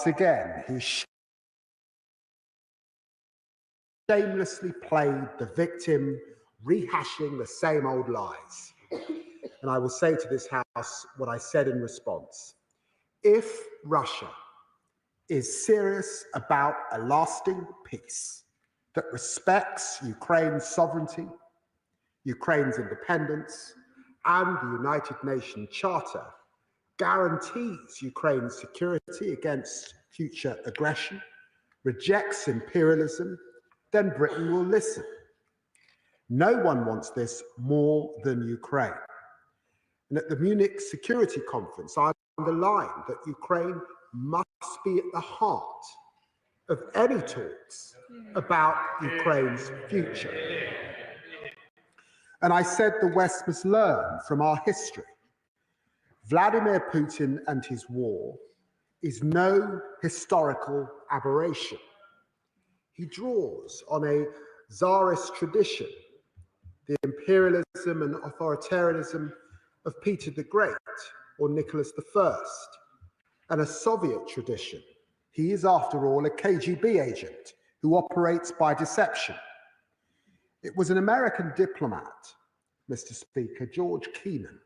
Once again, he shamelessly played the victim, rehashing the same old lies. And I will say to this House what I said in response. If Russia is serious about a lasting peace that respects Ukraine's sovereignty, Ukraine's independence, and the United Nations Charter guarantees Ukraine's security against future aggression, rejects imperialism, then Britain will listen. No one wants this more than Ukraine. And at the Munich Security Conference, I underlined that Ukraine must be at the heart of any talks about Ukraine's future. And I said the West must learn from our history. Vladimir Putin and his war is no historical aberration. He draws on a Tsarist tradition, the imperialism and authoritarianism of Peter the Great or Nicholas I, and a Soviet tradition. He is, after all, a KGB agent who operates by deception. It was an American diplomat, Mr. Speaker, George Kennan,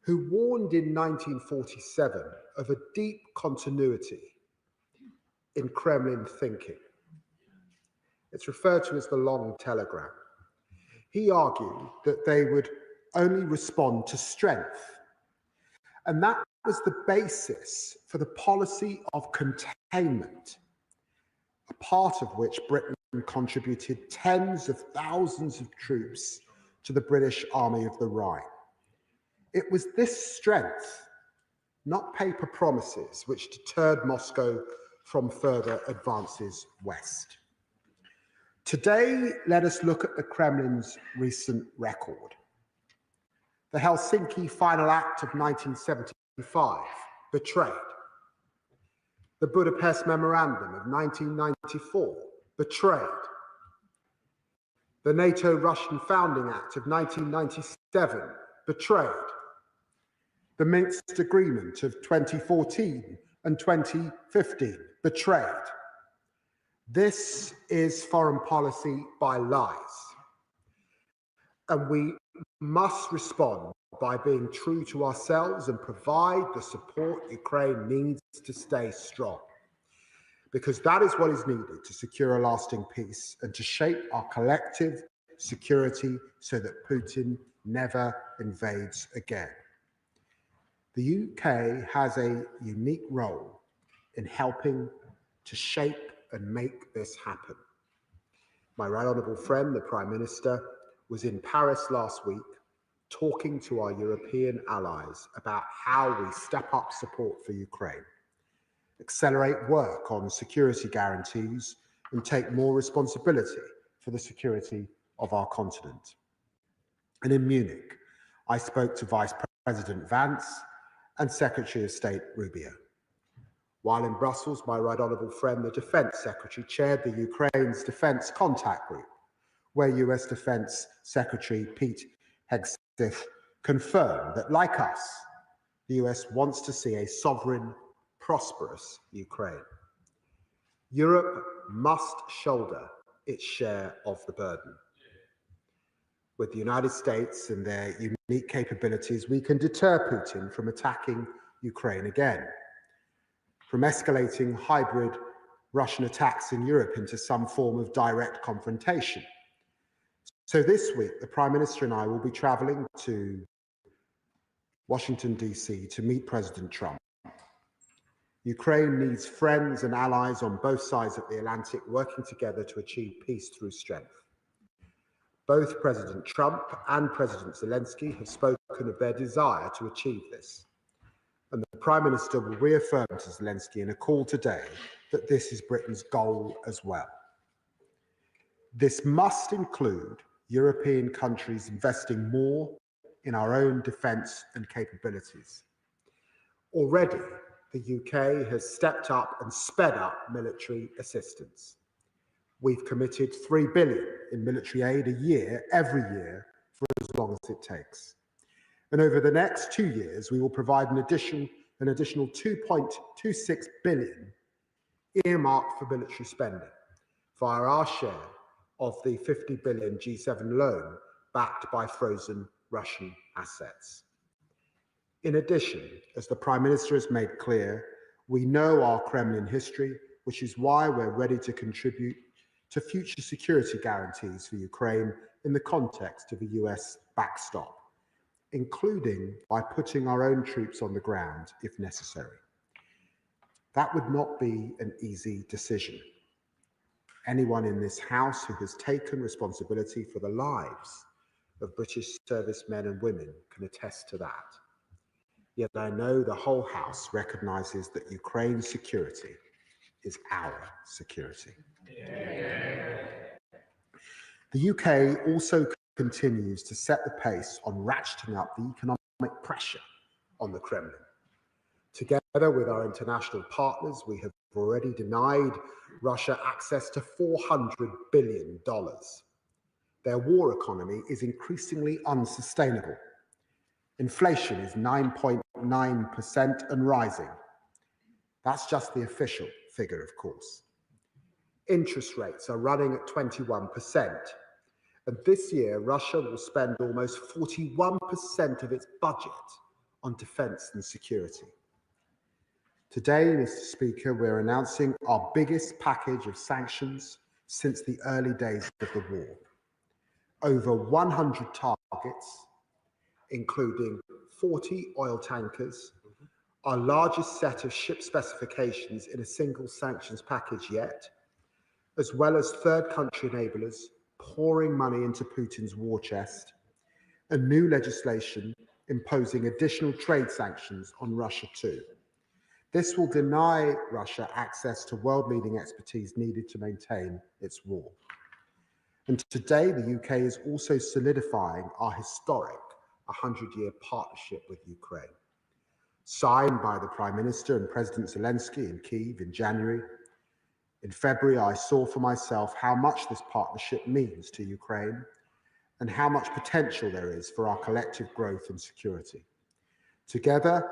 who warned in 1947 of a deep continuity in Kremlin thinking. It's referred to as the long telegram. He argued that they would only respond to strength. And that was the basis for the policy of containment, a part of which Britain contributed tens of thousands of troops to the British Army of the Rhine. It was this strength, not paper promises, which deterred Moscow from further advances west. Today, let us look at the Kremlin's recent record. The Helsinki Final Act of 1975, betrayed. The Budapest Memorandum of 1994, betrayed. The NATO-Russian Founding Act of 1997, betrayed. The Minsk Agreement of 2014 and 2015, betrayed. This is foreign policy by lies. And we must respond by being true to ourselves and provide the support Ukraine needs to stay strong. Because that is what is needed to secure a lasting peace and to shape our collective security so that Putin never invades again. The UK has a unique role in helping to shape and make this happen. My right honourable friend, the Prime Minister, was in Paris last week talking to our European allies about how we step up support for Ukraine, accelerate work on security guarantees, and take more responsibility for the security of our continent. And in Munich, I spoke to Vice President Vance and Secretary of State Rubio. While in Brussels, my right honourable friend, the Defence Secretary, chaired the Ukraine's Defence Contact Group, where US Defence Secretary Pete Hegseth confirmed that, like us, the US wants to see a sovereign, prosperous Ukraine. Europe must shoulder its share of the burden. With the United States and their unique capabilities, we can deter Putin from attacking Ukraine again, from escalating hybrid Russian attacks in Europe into some form of direct confrontation. So this week, the Prime Minister and I will be traveling to Washington, D.C. to meet President Trump. Ukraine needs friends and allies on both sides of the Atlantic working together to achieve peace through strength. Both President Trump and President Zelensky have spoken of their desire to achieve this. And the Prime Minister will reaffirm to Zelensky in a call today that this is Britain's goal as well. This must include European countries investing more in our own defence and capabilities. Already, the UK has stepped up and sped up military assistance. We've committed £3 billion in military aid a year, every year, for as long as it takes. And over the next 2 years, we will provide an additional £2.26 billion earmarked for military spending via our share of the 50 billion G7 loan backed by frozen Russian assets. In addition, as the Prime Minister has made clear, we know our Kremlin history, which is why we're ready to contribute to future security guarantees for Ukraine in the context of a US backstop, including by putting our own troops on the ground if necessary. That would not be an easy decision. Anyone in this House who has taken responsibility for the lives of British servicemen and women can attest to that. Yet I know the whole House recognises that Ukraine's security is our security. Yeah. The UK also continues to set the pace on ratcheting up the economic pressure on the Kremlin. Together with our international partners, we have already denied Russia access to $400 billion. Their war economy is increasingly unsustainable. Inflation is 9.9% and rising. That's just the official figure, of course. Interest rates are running at 21%. And this year, Russia will spend almost 41% of its budget on defense and security. Today, Mr. Speaker, we're announcing our biggest package of sanctions since the early days of the war. Over 100 targets, including 40 oil tankers, our largest set of ship specifications in a single sanctions package yet, as well as third country enablers pouring money into Putin's war chest, and new legislation imposing additional trade sanctions on Russia too. This will deny Russia access to world-leading expertise needed to maintain its war. And today, the UK is also solidifying our historic 100-year partnership with Ukraine. Signed by the Prime Minister and President Zelensky in Kyiv in January. In February, I saw for myself how much this partnership means to Ukraine and how much potential there is for our collective growth and security. Together,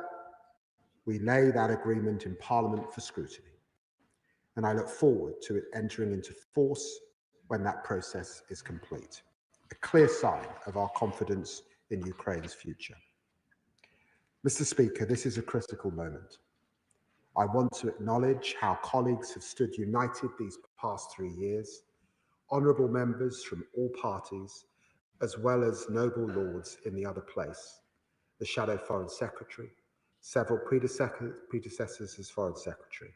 we lay that agreement in Parliament for scrutiny, and I look forward to it entering into force when that process is complete. A clear sign of our confidence in Ukraine's future. Mr. Speaker, this is a critical moment. I want to acknowledge how colleagues have stood united these past 3 years, honourable members from all parties, as well as noble lords in the other place, the Shadow Foreign Secretary, several predecessors as Foreign Secretary.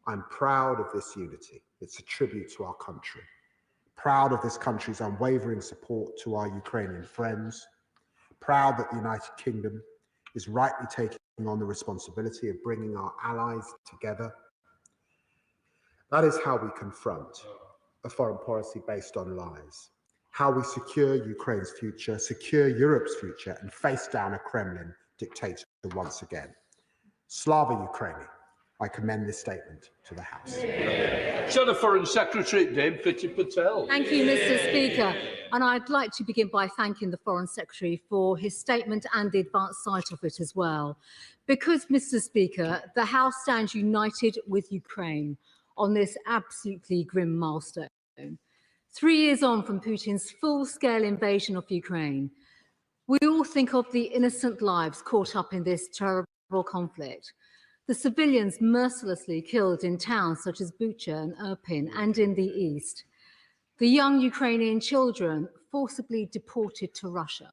I'm proud of this unity. It's a tribute to our country. Proud of this country's unwavering support to our Ukrainian friends. Proud that the United Kingdom is rightly taking on the responsibility of bringing our allies together. That is how we confront a foreign policy based on lies. How we secure Ukraine's future, secure Europe's future, and face down a Kremlin dictator once again. Slava Ukraini. I commend this statement to the House. Shadow Foreign Secretary David Patel. Thank you, Mr. Speaker. And I'd like to begin by thanking the Foreign Secretary for his statement and the advanced sight of it as well. Because, Mr. Speaker, the House stands united with Ukraine on this absolutely grim milestone. 3 years on from Putin's full-scale invasion of Ukraine, we all think of the innocent lives caught up in this terrible conflict. The civilians mercilessly killed in towns such as Bucha and Irpin and in the east. The young Ukrainian children forcibly deported to Russia.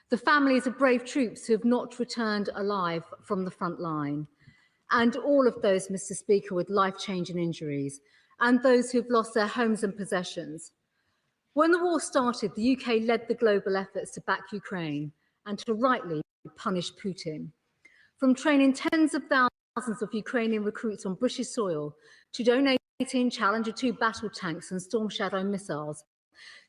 The families of brave troops who have not returned alive from the front line. And all of those, Mr. Speaker, with life-changing injuries, and those who have lost their homes and possessions. When the war started, the UK led the global efforts to back Ukraine and to rightly punish Putin. From training tens of thousands of Ukrainian recruits on British soil to donating Challenger 2 battle tanks and Storm Shadow missiles,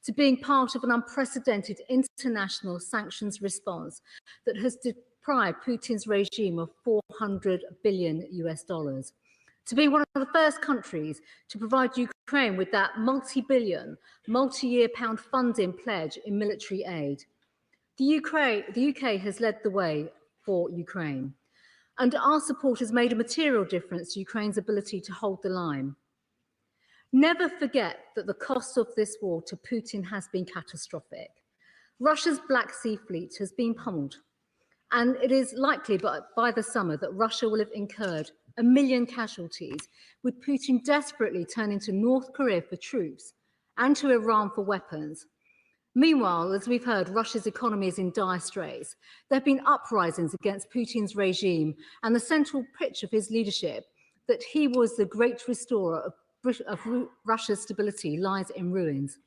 to being part of an unprecedented international sanctions response that has deprived Putin's regime of $400 billion US, to being one of the first countries to provide Ukraine with that multi-billion, multi-year pound funding pledge in military aid. The UK has led the way for Ukraine. and our support has made a material difference to Ukraine's ability to hold the line. Never forget that the cost of this war to Putin has been catastrophic. Russia's Black Sea Fleet has been pummeled, and it is likely by the summer that Russia will have incurred 1 million casualties, with Putin desperately turning to North Korea for troops and to Iran for weapons. Meanwhile, as we've heard, Russia's economy is in dire straits. There have been uprisings against Putin's regime, and the central pitch of his leadership, that he was the great restorer of Russia's stability, lies in ruins.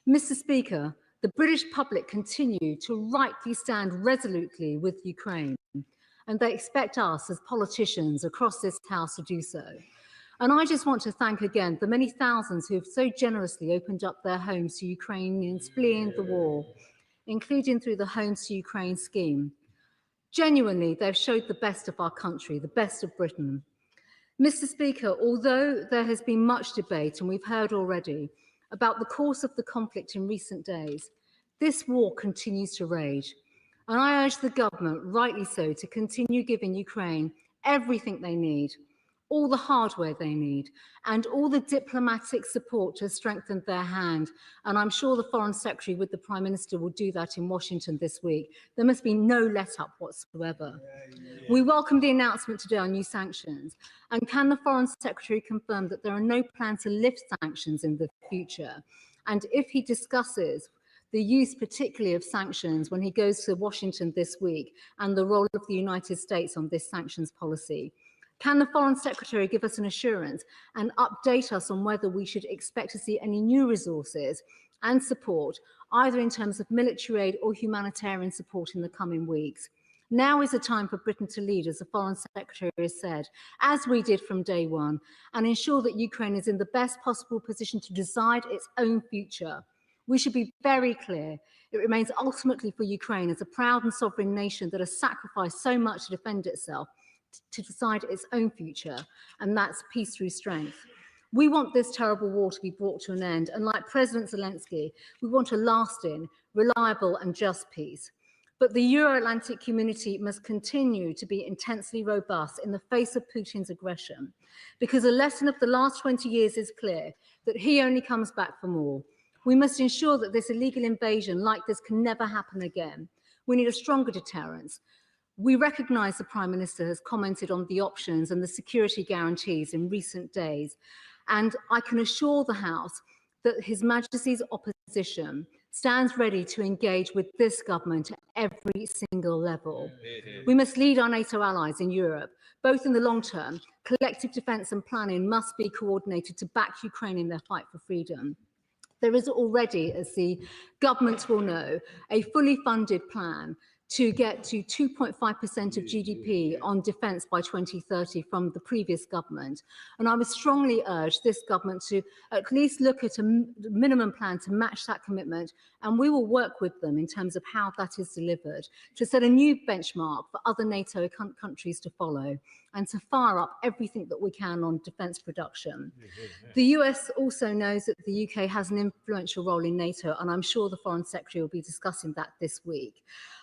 Mr. Speaker, the British public continue to rightly stand resolutely with Ukraine, and they expect us as politicians across this House to do so. And I just want to thank again the many thousands who have so generously opened up their homes to Ukrainians fleeing the war, including through the Homes to Ukraine scheme. Genuinely, they've showed the best of our country, the best of Britain. Mr. Speaker, although there has been much debate, and we've heard already, about the course of the conflict in recent days, this war continues to rage. And I urge the government, rightly so, to continue giving Ukraine everything they need, all the hardware they need, and all the diplomatic support to strengthen their hand. And I'm sure the Foreign Secretary with the Prime Minister will do that in Washington this week. There must be no let-up whatsoever. We welcome the announcement today on new sanctions. And can the Foreign Secretary confirm that there are no plans to lift sanctions in the future? And if he discusses the use particularly of sanctions when he goes to Washington this week, and the role of the United States on this sanctions policy, can the Foreign Secretary give us an assurance and update us on whether we should expect to see any new resources and support, either in terms of military aid or humanitarian support in the coming weeks? Now is the time for Britain to lead, as the Foreign Secretary has said, as we did from day one, and ensure that Ukraine is in the best possible position to decide its own future. We should be very clear. It remains ultimately for Ukraine, as a proud and sovereign nation that has sacrificed so much to defend itself, to decide its own future, and that's peace through strength. We want this terrible war to be brought to an end, and like President Zelensky, we want a lasting, reliable and just peace. But the Euro-Atlantic community must continue to be intensely robust in the face of Putin's aggression, because a lesson of the last 20 years is clear, that he only comes back for more. We must ensure that this illegal invasion like this can never happen again. We need a stronger deterrence. We recognise the Prime Minister has commented on the options and the security guarantees in recent days, and I can assure the House that His Majesty's opposition stands ready to engage with this government at every single level. We must lead our NATO allies in Europe, both in the long term. Collective defence and planning must be coordinated to back Ukraine in their fight for freedom. There is already, as the government will know, a fully funded plan to get to 2.5% of GDP on defence by 2030 from the previous government. And I would strongly urge this government to at least look at a minimum plan to match that commitment, and we will work with them in terms of how that is delivered, to set a new benchmark for other NATO countries to follow, and to fire up everything that we can on defence production. The US also knows that the UK has an influential role in NATO, and I'm sure the Foreign Secretary will be discussing that this week.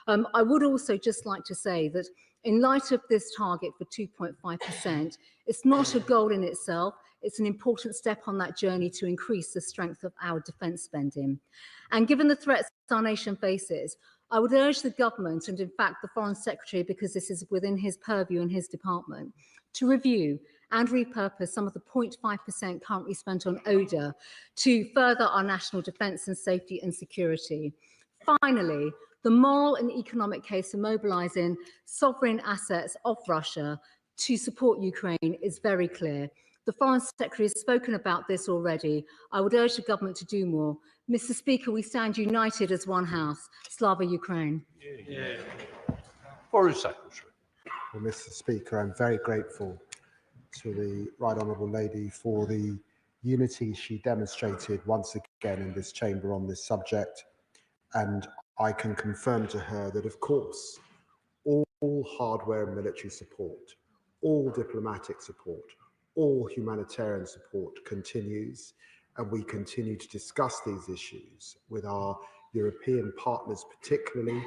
I would also just like to say that in light of this target for 2.5%, it's not a goal in itself, it's an important step on that journey to increase the strength of our defence spending. And given the threats our nation faces, I would urge the government, and in fact the Foreign Secretary, because this is within his purview and his department, to review and repurpose some of the 0.5% currently spent on ODA to further our national defence and safety and security. Finally, the moral and economic case for mobilising sovereign assets of Russia to support Ukraine is very clear. The Foreign Secretary has spoken about this already. I would urge the government to do more. Mr. Speaker, we stand united as one house. Slava Ukraine. Foreign Secretary. Well, Mr. Speaker, I'm very grateful to the Right Honourable Lady for the unity she demonstrated once again in this chamber on this subject. And I can confirm to her that, of course, all hardware and military support, all diplomatic support, all humanitarian support continues, and we continue to discuss these issues with our European partners, particularly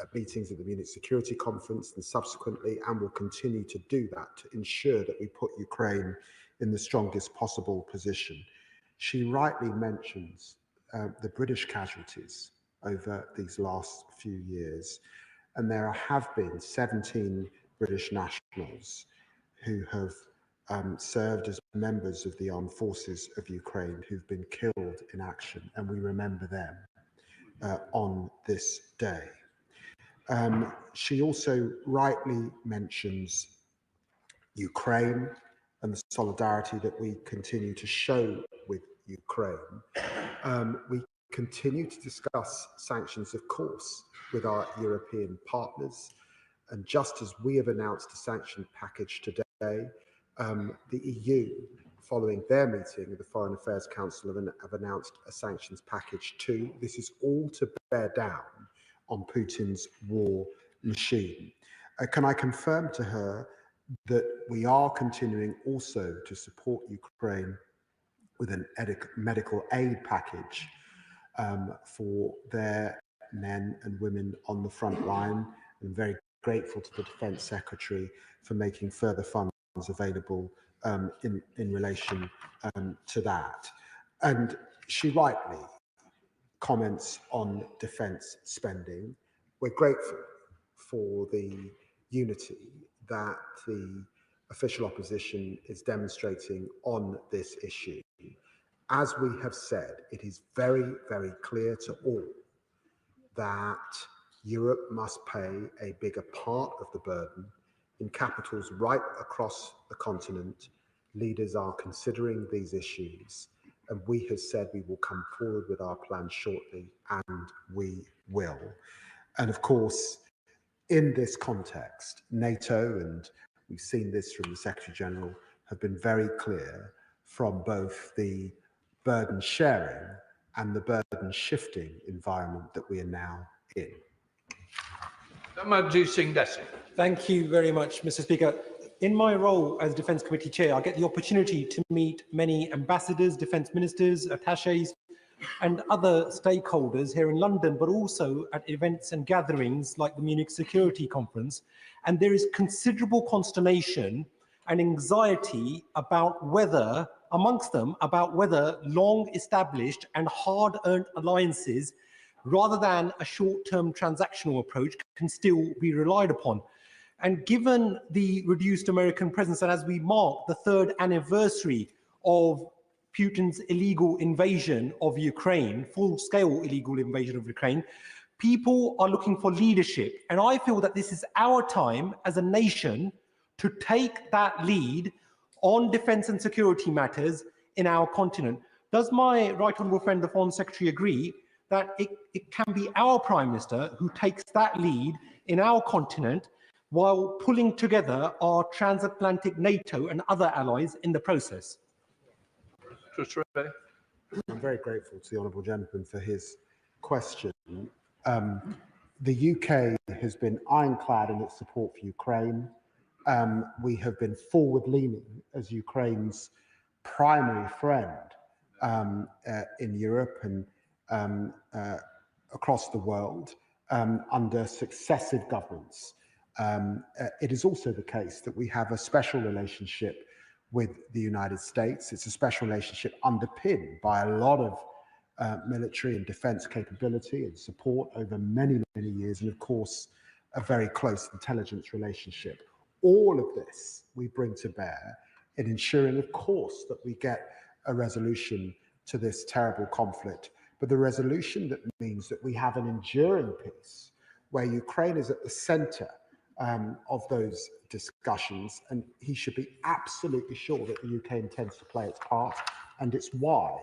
at meetings at the Munich Security Conference and subsequently, and will continue to do that to ensure that we put Ukraine in the strongest possible position. She rightly mentions the British casualties over these last few years, and there have been 17 British nationals who have served as members of the armed forces of Ukraine who've been killed in action, and we remember them on this day. She also rightly mentions Ukraine and the solidarity that we continue to show with Ukraine. We continue to discuss sanctions, of course, with our European partners. And just as we have announced a sanction package today, the EU, following their meeting of the Foreign Affairs Council, have announced a sanctions package too. This is all to bear down on Putin's war machine. Can I confirm to her that we are continuing also to support Ukraine with an medical aid package for their men and women on the front line? I'm very grateful to the Defence Secretary for making further funds available in relation to that. And she rightly comments on defence spending. We're grateful for the unity that the official opposition is demonstrating on this issue. As we have said, it is very, very clear to all that Europe must pay a bigger part of the burden. In capitals right across the continent, leaders are considering these issues, and we have said we will come forward with our plan shortly, and we will. And of course, in this context, NATO, and we've seen this from the Secretary General, have been very clear from both the burden sharing and the burden shifting environment that we are now in. Thank you very much, Mr. Speaker. In my role as Defence Committee Chair, I get the opportunity to meet many ambassadors, defence ministers, attachés, and other stakeholders here in London, but also at events and gatherings like the Munich Security Conference. And there is considerable consternation and anxiety about whether, amongst them, about whether long-established and hard-earned alliances, rather than a short-term transactional approach, can still be relied upon. And given the reduced American presence, and as we mark the 3rd anniversary of Putin's illegal invasion of Ukraine, full-scale illegal invasion of Ukraine, people are looking for leadership. And I feel that this is our time as a nation to take that lead on defence and security matters in our continent. Does my right honourable friend, the Foreign Secretary, agree that it can be our Prime Minister who takes that lead in our continent while pulling together our transatlantic NATO and other allies in the process? I'm very grateful to the Honourable Gentleman for his question. The UK has been ironclad in its support for Ukraine. We have been forward-leaning as Ukraine's primary friend in Europe and across the world under successive governments. It is also the case that we have a special relationship with the United States. It's a special relationship underpinned by a lot of military and defense capability and support over many, many years, and of course, a very close intelligence relationship. All of this we bring to bear in ensuring, of course, that we get a resolution to this terrible conflict, but the resolution that means that we have an enduring peace where Ukraine is at the center of those discussions, and he should be absolutely sure that the UK intends to play its part, and it's why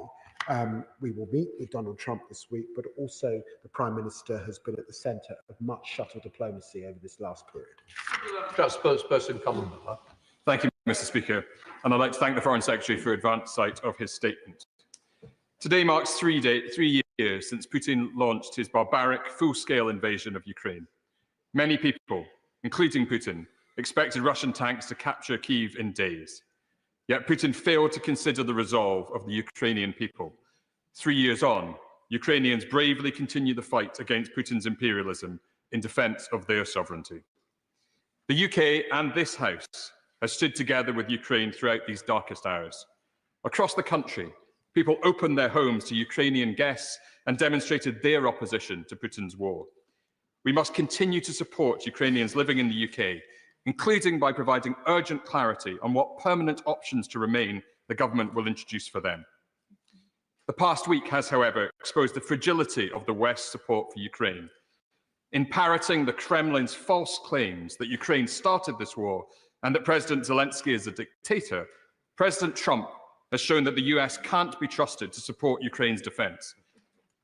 we will meet with Donald Trump this week, but also the Prime Minister has been at the centre of much shuttle diplomacy over this last period. Spokesperson comment. Thank you, Mr. Speaker, and I'd like to thank the Foreign Secretary for advance sight of his statement. Today marks 3 years since Putin launched his barbaric, full-scale invasion of Ukraine. Many people, including Putin, expected Russian tanks to capture Kyiv in days. Yet Putin failed to consider the resolve of the Ukrainian people. 3 years on, Ukrainians bravely continue the fight against Putin's imperialism in defence of their sovereignty. The UK and this House has stood together with Ukraine throughout these darkest hours. Across the country, people opened their homes to Ukrainian guests and demonstrated their opposition to Putin's war. We must continue to support Ukrainians living in the UK, including by providing urgent clarity on what permanent options to remain the government will introduce for them. The past week has, however, exposed the fragility of the West's support for Ukraine. In parroting the Kremlin's false claims that Ukraine started this war and that President Zelensky is a dictator, President Trump has shown that the US can't be trusted to support Ukraine's defence.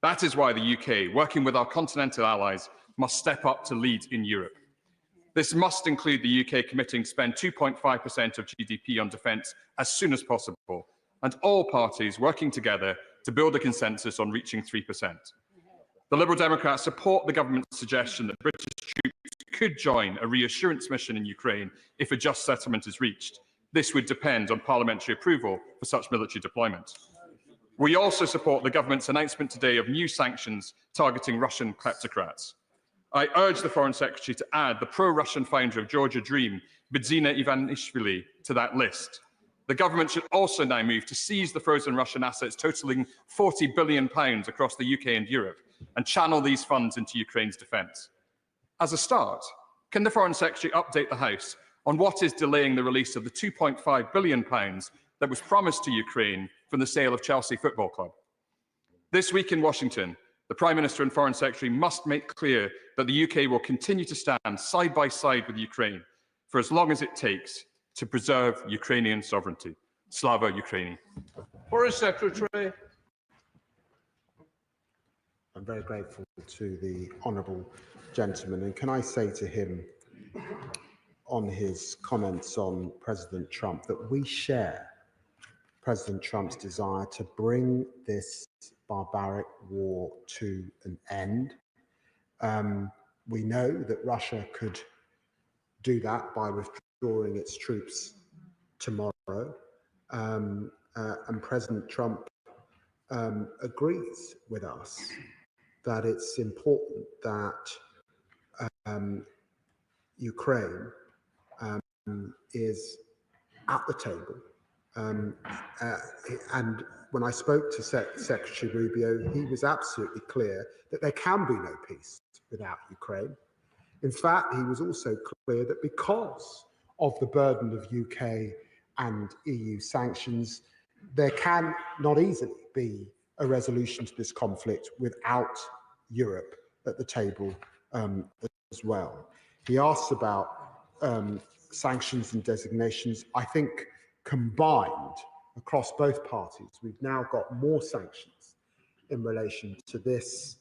That is why the UK, working with our continental allies, must step up to lead in Europe. This must include the UK committing to spend 2.5% of GDP on defence as soon as possible, and all parties working together to build a consensus on reaching 3%. The Liberal Democrats support the government's suggestion that British troops could join a reassurance mission in Ukraine if a just settlement is reached. This would depend on parliamentary approval for such military deployment. We also support the government's announcement today of new sanctions targeting Russian kleptocrats. I urge the Foreign Secretary to add the pro-Russian founder of Georgia Dream, Bidzina Ivanishvili, to that list. The government should also now move to seize the frozen Russian assets totalling £40 billion across the UK and Europe and channel these funds into Ukraine's defence. As a start, can the Foreign Secretary update the House on what is delaying the release of the £2.5 billion that was promised to Ukraine from the sale of Chelsea Football Club? This week in Washington, the Prime Minister and Foreign Secretary must make clear that the UK will continue to stand side by side with Ukraine for as long as it takes to preserve Ukrainian sovereignty. Slava Ukraini. Foreign Secretary. I'm very grateful to the honourable gentleman, and can I say to him on his comments on President Trump that we share President Trump's desire to bring this barbaric war to an end. We know that Russia could do that by withdrawing its troops tomorrow, and President Trump agrees with us that it's important that Ukraine is at the table. And when I spoke to Secretary Rubio, he was absolutely clear that there can be no peace without Ukraine. In fact, he was also clear that because of the burden of UK and EU sanctions, there can not easily be a resolution to this conflict without Europe at the table as well. He asked about sanctions and designations. I think combined across both parties, we've now got more sanctions in relation to this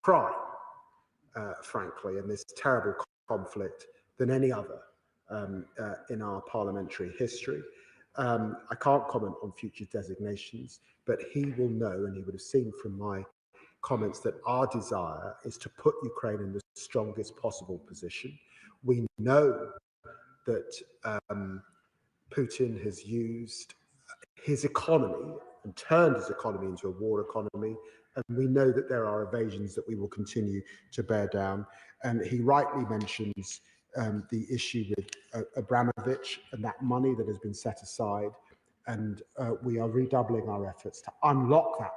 crime, frankly, and this terrible conflict than any other in our parliamentary history. I can't comment on future designations, but he will know, and he would have seen from my comments, that our desire is to put Ukraine in the strongest possible position. We know that Putin has used his economy and turned his economy into a war economy, and we know that there are evasions that we will continue to bear down. And he rightly mentions the issue with Abramovich and that money that has been set aside, and we are redoubling our efforts to unlock that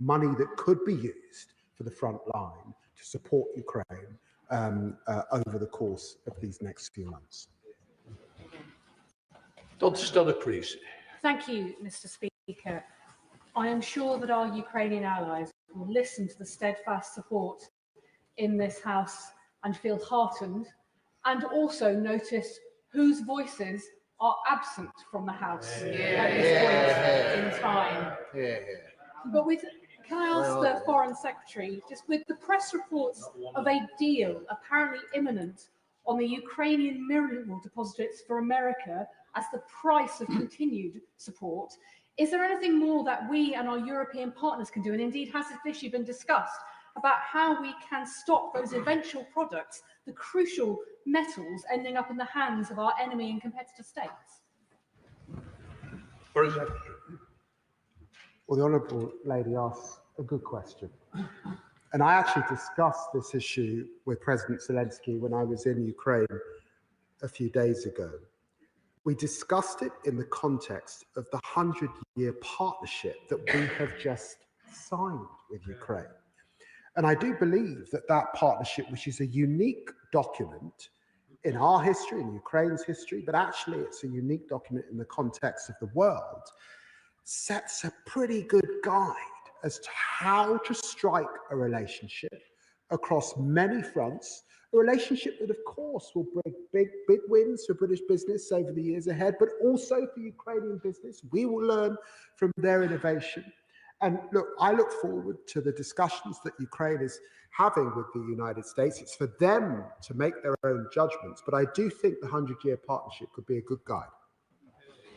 money that could be used for the front line to support Ukraine over the course of these next few months. Please. Thank you, Mr. Speaker. I am sure that our Ukrainian allies will listen to the steadfast support in this House and feel heartened, and also notice whose voices are absent from the House at this point in time. But can I ask the Foreign Secretary, just with the press reports of a deal apparently imminent on the Ukrainian mineral deposits for America as the price of continued support, is there anything more that we and our European partners can do? And indeed, has this issue been discussed about how we can stop those eventual products, the crucial metals, ending up in the hands of our enemy and competitor states? Well, the Honourable Lady asks a good question. And I actually discussed this issue with President Zelensky when I was in Ukraine a few days ago. We discussed it in the context of the 100-year partnership that we have just signed with Ukraine. And I do believe that that partnership, which is a unique document in our history, in Ukraine's history, but actually it's a unique document in the context of the world, sets a pretty good guide as to how to strike a relationship across many fronts, a relationship that, of course, will bring big wins for British business over the years ahead, but also for Ukrainian business. We will learn from their innovation. And look, I look forward to the discussions that Ukraine is having with the United States. It's for them to make their own judgments, but I do think the 100-year partnership could be a good guide.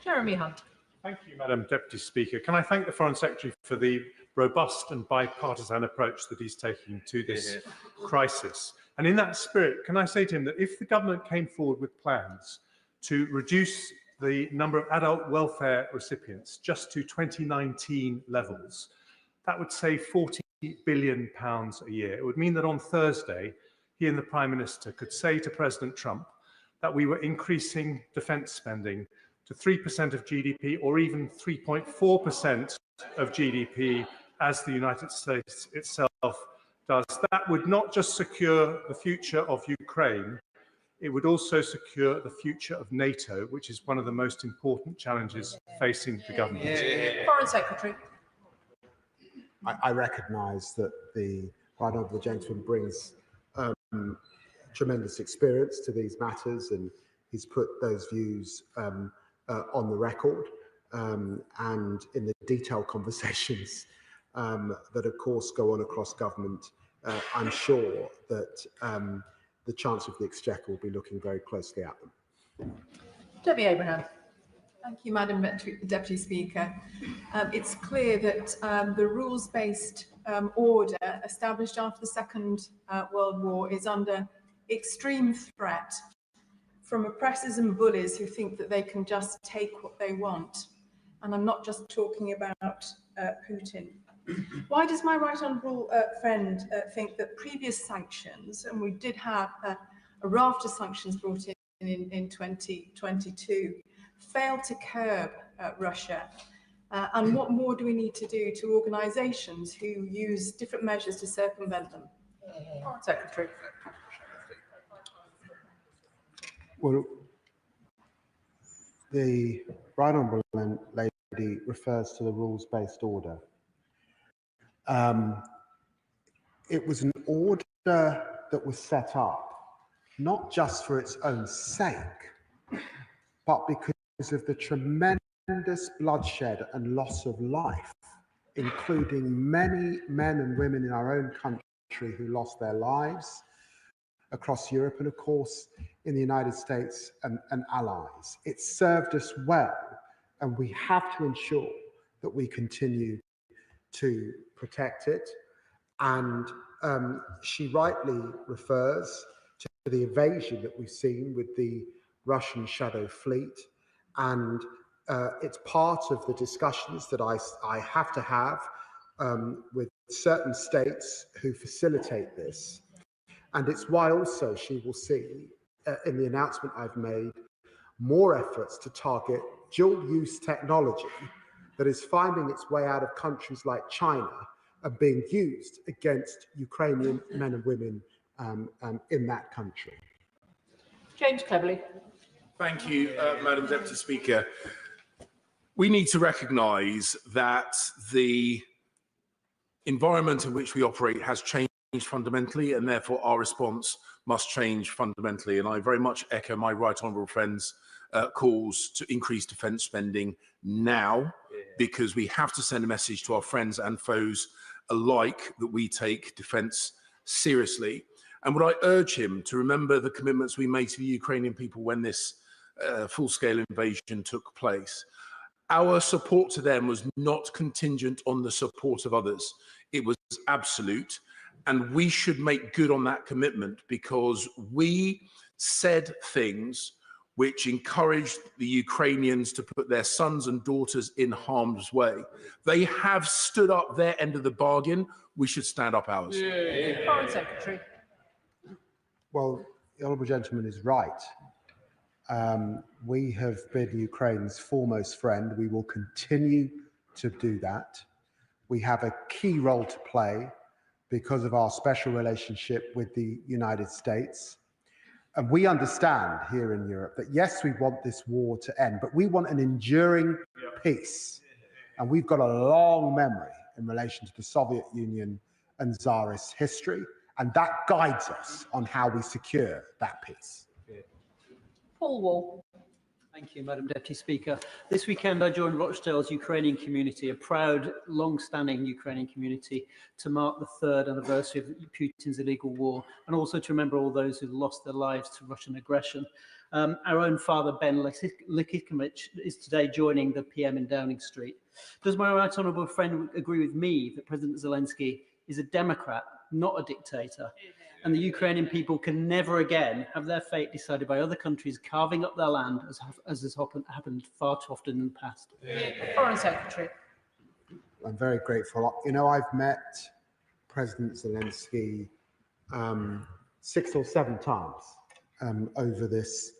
Jeremy Hunt. Thank you, Madam Deputy Speaker. Can I thank the Foreign Secretary for the robust and bipartisan approach that he's taking to this crisis? And in that spirit, can I say to him that if the government came forward with plans to reduce the number of adult welfare recipients just to 2019 levels, that would save £40 billion a year. It would mean that on Thursday, he and the Prime Minister could say to President Trump that we were increasing defence spending to 3% of GDP or even 3.4% of GDP as the United States itself does. That would not just secure the future of Ukraine, it would also secure the future of NATO, which is one of the most important challenges facing the government. Foreign Secretary. I recognise that the Right Honourable Gentleman brings tremendous experience to these matters, and he's put those views on the record and in the detailed conversations that, of course, go on across government. I'm sure that the Chancellor of the Exchequer will be looking very closely at them. Debbie Abraham. Thank you, Madam Deputy Speaker. It's clear that the rules-based order established after the Second World War is under extreme threat from oppressors and bullies who think that they can just take what they want. And I'm not just talking about Putin. Why does my right honourable friend think that previous sanctions, and we did have a raft of sanctions brought in 2022, failed to curb Russia? And what more do we need to do to organisations who use different measures to circumvent them? Secretary. Well, the Right Honourable lady refers to the rules-based order. It was an order that was set up not just for its own sake, but because of the tremendous bloodshed and loss of life, including many men and women in our own country who lost their lives across Europe and, of course, in the United States and allies. It served us well, and we have to ensure that we continue to protect it. And she rightly refers to the invasion that we've seen with the Russian shadow fleet, and it's part of the discussions that I have to have with certain states who facilitate this. And it's why also she will see in the announcement I've made more efforts to target dual-use technology that is finding its way out of countries like China and being used against Ukrainian men and women in that country. James Cleverly. Thank you, Madam Deputy Speaker. We need to recognise that the environment in which we operate has changed fundamentally, and therefore our response must change fundamentally. And I very much echo my right honourable friends' calls to increase defence spending now, because we have to send a message to our friends and foes alike that we take defence seriously. And would I urge him to remember the commitments we made to the Ukrainian people when this full-scale invasion took place. Our support to them was not contingent on the support of others. It was absolute. And we should make good on that commitment, because we said things which encouraged the Ukrainians to put their sons and daughters in harm's way. They have stood up their end of the bargain. We should stand up ours. Foreign Secretary. Well, the honourable gentleman is right. We have been Ukraine's foremost friend. We will continue to do that. We have a key role to play because of our special relationship with the United States. And we understand here in Europe that, yes, we want this war to end, but we want an enduring peace. And we've got a long memory in relation to the Soviet Union and Tsarist history, and that guides us on how we secure that peace. Paul Wall. Thank you, Madam Deputy Speaker. This weekend I joined Rochdale's Ukrainian community, a proud, long-standing Ukrainian community, to mark the 3rd anniversary of Putin's illegal war, and also to remember all those who lost their lives to Russian aggression. Our own father, Ben Likikovich, is today joining the PM in Downing Street. Does my right honourable friend agree with me that President Zelensky is a democrat, not a dictator, and the Ukrainian people can never again have their fate decided by other countries carving up their land, as has happened far too often in the past? Foreign Secretary. I'm very grateful. You know, I've met President Zelensky 6 or 7 times over this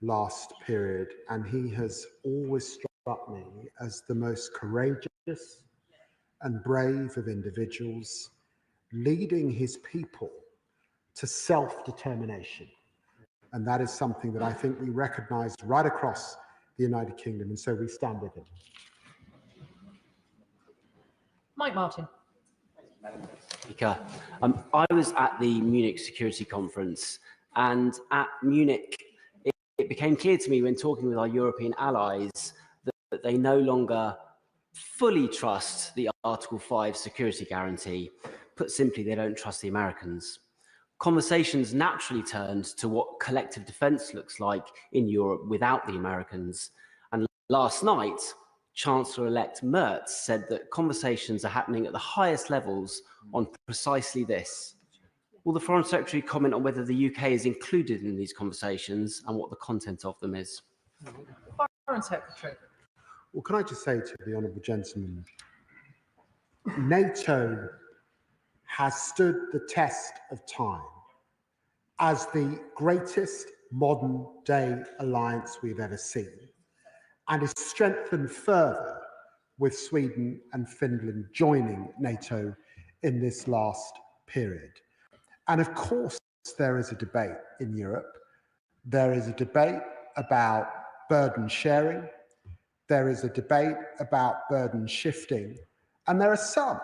last period, and he has always struck me as the most courageous and brave of individuals, leading his people to self-determination. And that is something that I think we recognise right across the United Kingdom, and so we stand with him. Mike Martin. Speaker, I was at the Munich Security Conference, and at Munich, it became clear to me when talking with our European allies that they no longer fully trust the Article 5 security guarantee. Put simply, they don't trust the Americans. Conversations naturally turned to what collective defence looks like in Europe without the Americans. And last night, Chancellor-elect Merz said that conversations are happening at the highest levels on precisely this. Will the Foreign Secretary comment on whether the UK is included in these conversations and what the content of them is? Foreign Secretary. Well, can I just say to the honourable gentleman, NATO has stood the test of time as the greatest modern day alliance we've ever seen, and is strengthened further with Sweden and Finland joining NATO in this last period. And of course, there is a debate in Europe. There is a debate about burden sharing. There is a debate about burden shifting. And there are some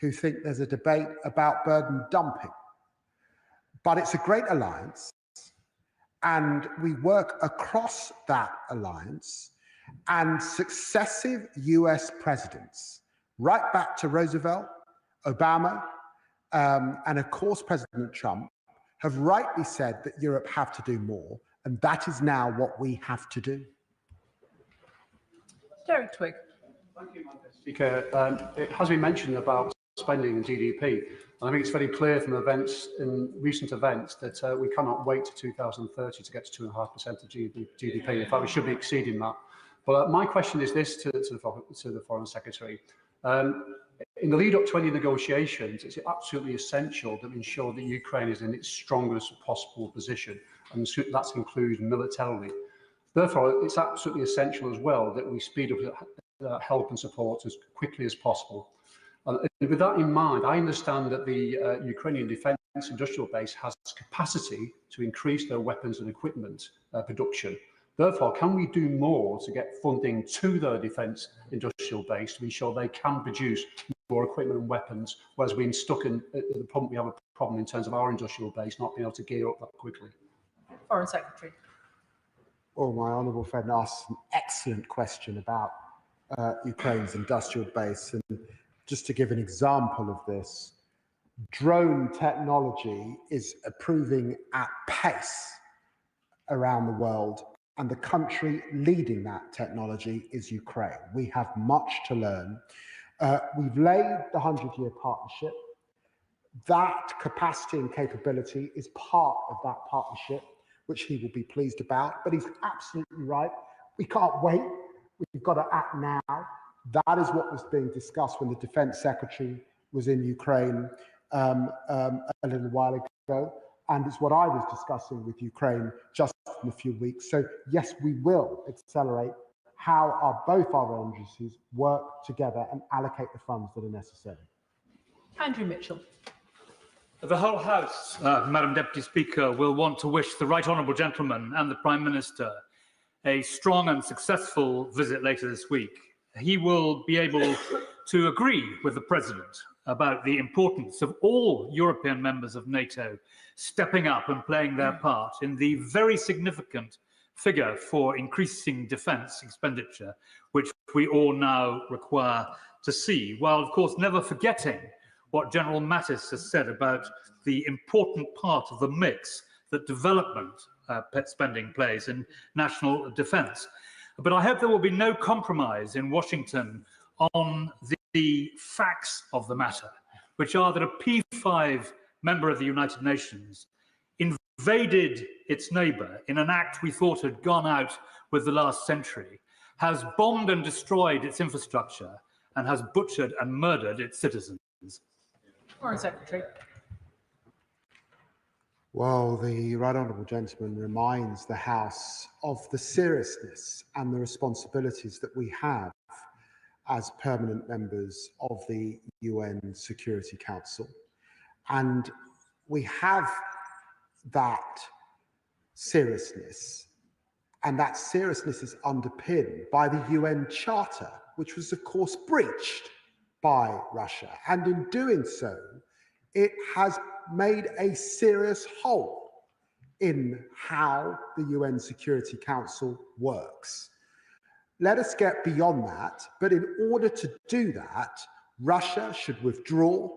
who think there's a debate about burden dumping. But it's a great alliance, and we work across that alliance, and successive US presidents, right back to Roosevelt, Obama, and of course President Trump, have rightly said that Europe have to do more, and that is now what we have to do. Derek Twigg. Thank you, Madam Speaker. It has been mentioned about spending and GDP, and I think it's very clear from recent events that we cannot wait to 2030 to get to 2.5% of GDP. In fact, we should be exceeding that. But my question is this to the Foreign Secretary. In the lead up to any negotiations, it's absolutely essential that we ensure that Ukraine is in its strongest possible position, and that includes militarily. Therefore, it's absolutely essential as well that we speed up help and support as quickly as possible. And with that in mind, I understand that the Ukrainian defence industrial base has capacity to increase their weapons and equipment production. Therefore, can we do more to get funding to their defence industrial base to ensure they can produce more equipment and weapons, whereas we're stuck in the problem, we have a problem in terms of our industrial base not being able to gear up that quickly? Foreign Secretary. Well, my honourable friend asked an excellent question about Ukraine's industrial base. And just to give an example of this, drone technology is improving at pace around the world, and the country leading that technology is Ukraine. We have much to learn. We've laid the 100-year partnership. That capacity and capability is part of that partnership. which he will be pleased about. But he's absolutely right. We can't wait. We've got to act now. That is what was being discussed when the Defence Secretary was in Ukraine a little while ago. And it's what I was discussing with Ukraine just in a few weeks. So yes, we will accelerate how both our agencies work together and allocate the funds that are necessary. Andrew Mitchell. The whole House, Madam Deputy Speaker, will want to wish the Right Honourable Gentleman and the Prime Minister a strong and successful visit later this week. He will be able to agree with the President about the importance of all European members of NATO stepping up and playing their part in the very significant figure for increasing defence expenditure, which we all now require to see, while of course never forgetting what General Mattis has said about the important part of the mix that development spending plays in national defence. But I hope there will be no compromise in Washington on the facts of the matter, which are that a P5 member of the United Nations invaded its neighbour in an act we thought had gone out with the last century, has bombed and destroyed its infrastructure, and has butchered and murdered its citizens. Foreign Secretary. Well, the Right Honourable Gentleman reminds the House of the seriousness and the responsibilities that we have as permanent members of the UN Security Council. And we have that seriousness, and that seriousness is underpinned by the UN Charter, which was, of course, breached by Russia. And in doing so, it has made a serious hole in how the UN Security Council works. Let us get beyond that, but in order to do that, Russia should withdraw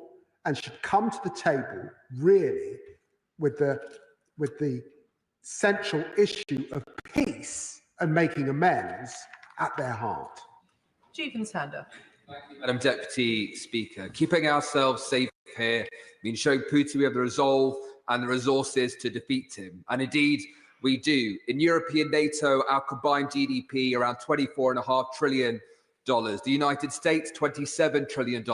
and should come to the table really with the central issue of peace and making amends at their heart. Jeevan Sander. Madam Deputy Speaker, keeping ourselves safe here means showing Putin we have the resolve and the resources to defeat him. And indeed, we do. In European NATO, our combined GDP around $24.5 trillion. The United States, $27 trillion.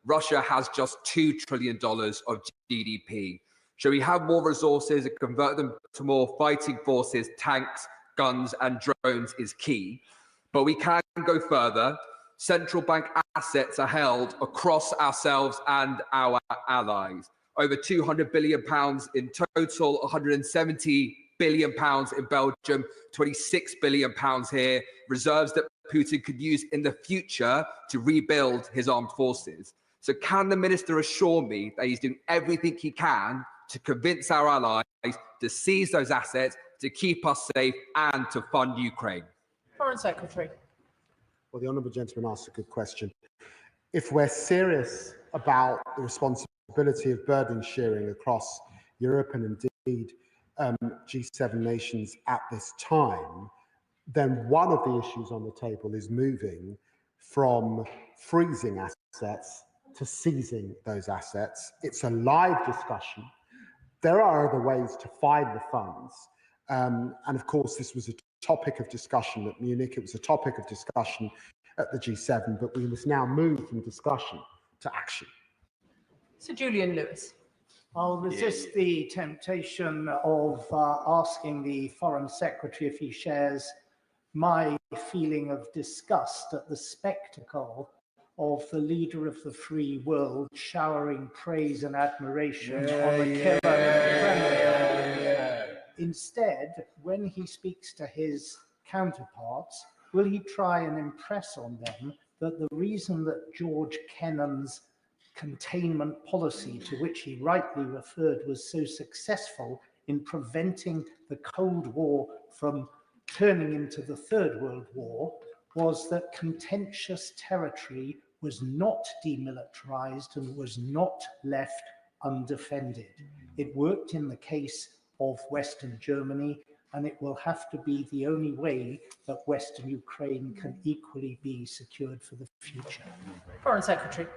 Russia has just $2 trillion of GDP. Shall we have more resources and convert them to more fighting forces, tanks, guns, and drones is key. But we can go further. Central bank assets are held across ourselves and our allies. Over £200 billion in total, £170 billion in Belgium, £26 billion here, reserves that Putin could use in the future to rebuild his armed forces. So can the Minister assure me that he's doing everything he can to convince our allies to seize those assets, to keep us safe and to fund Ukraine? Foreign Secretary. Well, the Honourable Gentleman asked a good question. If we're serious about the responsibility of burden sharing across Europe and indeed G7 nations at this time, then one of the issues on the table is moving from freezing assets to seizing those assets. It's a live discussion. There are other ways to find the funds. And of course, this was a topic of discussion at Munich. It was a topic of discussion at the G7, but we must now move from discussion to action. Sir Julian Lewis. I'll resist the temptation of asking the Foreign Secretary if he shares my feeling of disgust at the spectacle of the leader of the free world showering praise and admiration on the killer Kremlin. Instead, when he speaks to his counterparts, will he try and impress on them that the reason that George Kennan's containment policy, to which he rightly referred, was so successful in preventing the Cold War from turning into the Third World War, was that contentious territory was not demilitarized and was not left undefended. It worked in the case of Western Germany, and it will have to be the only way that Western Ukraine can equally be secured for the future. Foreign Secretary.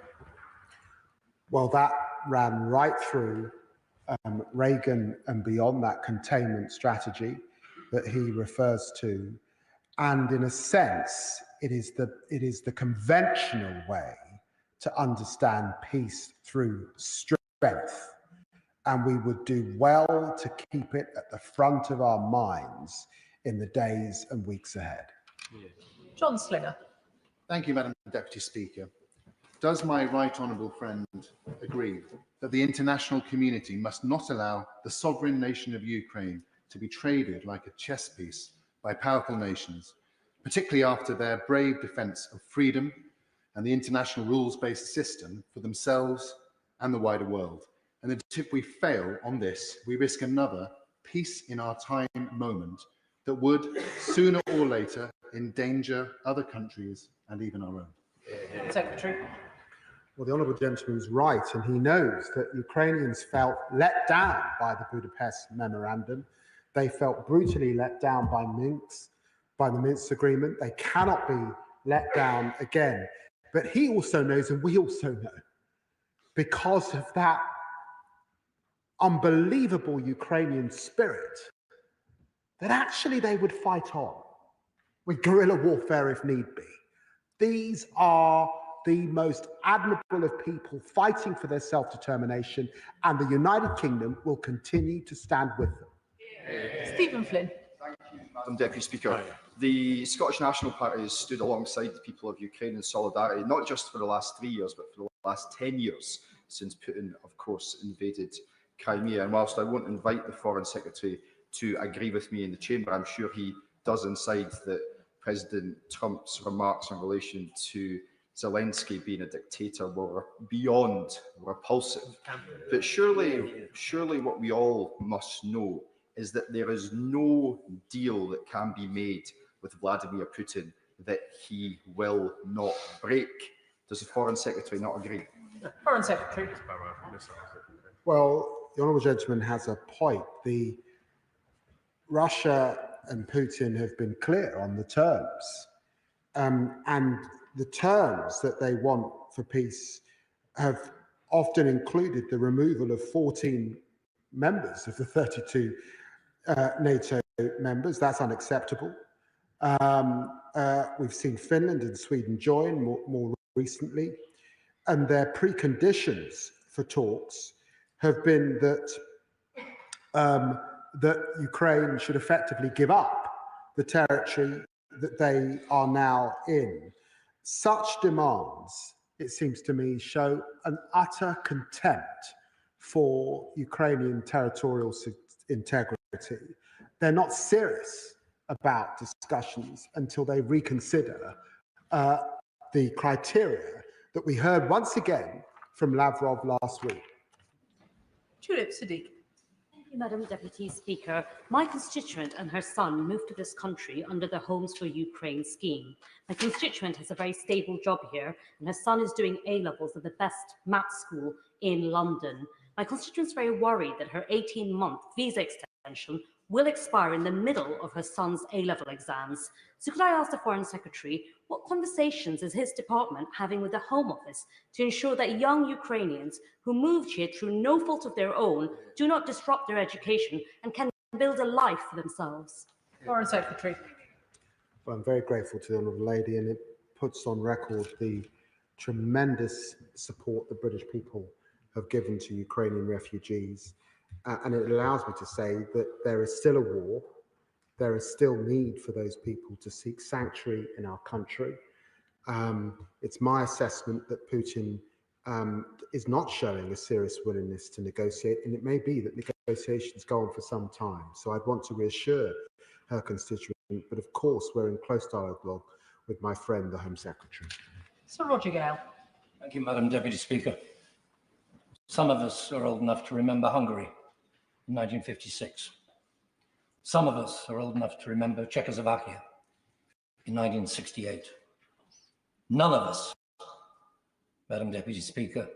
Well, that ran right through Reagan and beyond, that containment strategy that he refers to. And in a sense, it is the conventional way to understand peace through strength. And we would do well to keep it at the front of our minds in the days and weeks ahead. John Slinger. Thank you, Madam Deputy Speaker. Does my right honourable friend agree that the international community must not allow the sovereign nation of Ukraine to be traded like a chess piece by powerful nations, particularly after their brave defence of freedom and the international rules-based system for themselves and the wider world? And that if we fail on this, we risk another peace in our time moment that would, sooner or later, endanger other countries and even our own. Secretary. Well, the honourable gentleman's right, and he knows that Ukrainians felt let down by the Budapest Memorandum. They felt brutally let down by the Minsk Agreement. They cannot be let down again. But he also knows, and we also know, because of that unbelievable Ukrainian spirit, that actually they would fight on with guerrilla warfare if need be. These are the most admirable of people fighting for their self-determination, and the United Kingdom will continue to stand with them. Stephen Flynn. Thank you, Madam Deputy Speaker. The Scottish National Party has stood alongside the people of Ukraine in solidarity, not just for the last 3 years, but for the last 10 years, since Putin, of course, invaded Crimea. And whilst I won't invite the Foreign Secretary to agree with me in the chamber, I'm sure he does inside that President Trump's remarks in relation to Zelensky being a dictator were beyond repulsive. But surely what we all must know is that there is no deal that can be made with Vladimir Putin that he will not break. Does the Foreign Secretary not agree? Foreign Secretary. Well, the honourable gentleman has a point. Russia and Putin have been clear on the terms, and the terms that they want for peace have often included the removal of 14 members of the 32 NATO members. That's unacceptable. We've seen Finland and Sweden join more recently, and their preconditions for talks have been that Ukraine should effectively give up the territory that they are now in. Such demands, it seems to me, show an utter contempt for Ukrainian territorial integrity. They're not serious about discussions until they reconsider the criteria that we heard once again from Lavrov last week. Tulip Siddiq. Madam Deputy Speaker, my constituent and her son moved to this country under the Homes for Ukraine scheme. My constituent has a very stable job here, and her son is doing A-levels at the best maths school in London. My constituent is very worried that her 18-month visa extension will expire in the middle of her son's A-level exams. So could I ask the Foreign Secretary, what conversations is his department having with the Home Office to ensure that young Ukrainians who moved here through no fault of their own do not disrupt their education and can build a life for themselves? Foreign Secretary. Well, I'm very grateful to the honourable lady, and it puts on record the tremendous support the British people have given to Ukrainian refugees. And it allows me to say that there is still a war. There is still need for those people to seek sanctuary in our country. It's my assessment that Putin is not showing a serious willingness to negotiate, and it may be that negotiations go on for some time. So I'd want to reassure her constituent, but of course we're in close dialogue with my friend, the Home Secretary. Sir Roger Gale. Thank you, Madam Deputy Speaker. Some of us are old enough to remember Hungary in 1956. Some of us are old enough to remember Czechoslovakia in 1968. None of us, Madam Deputy Speaker,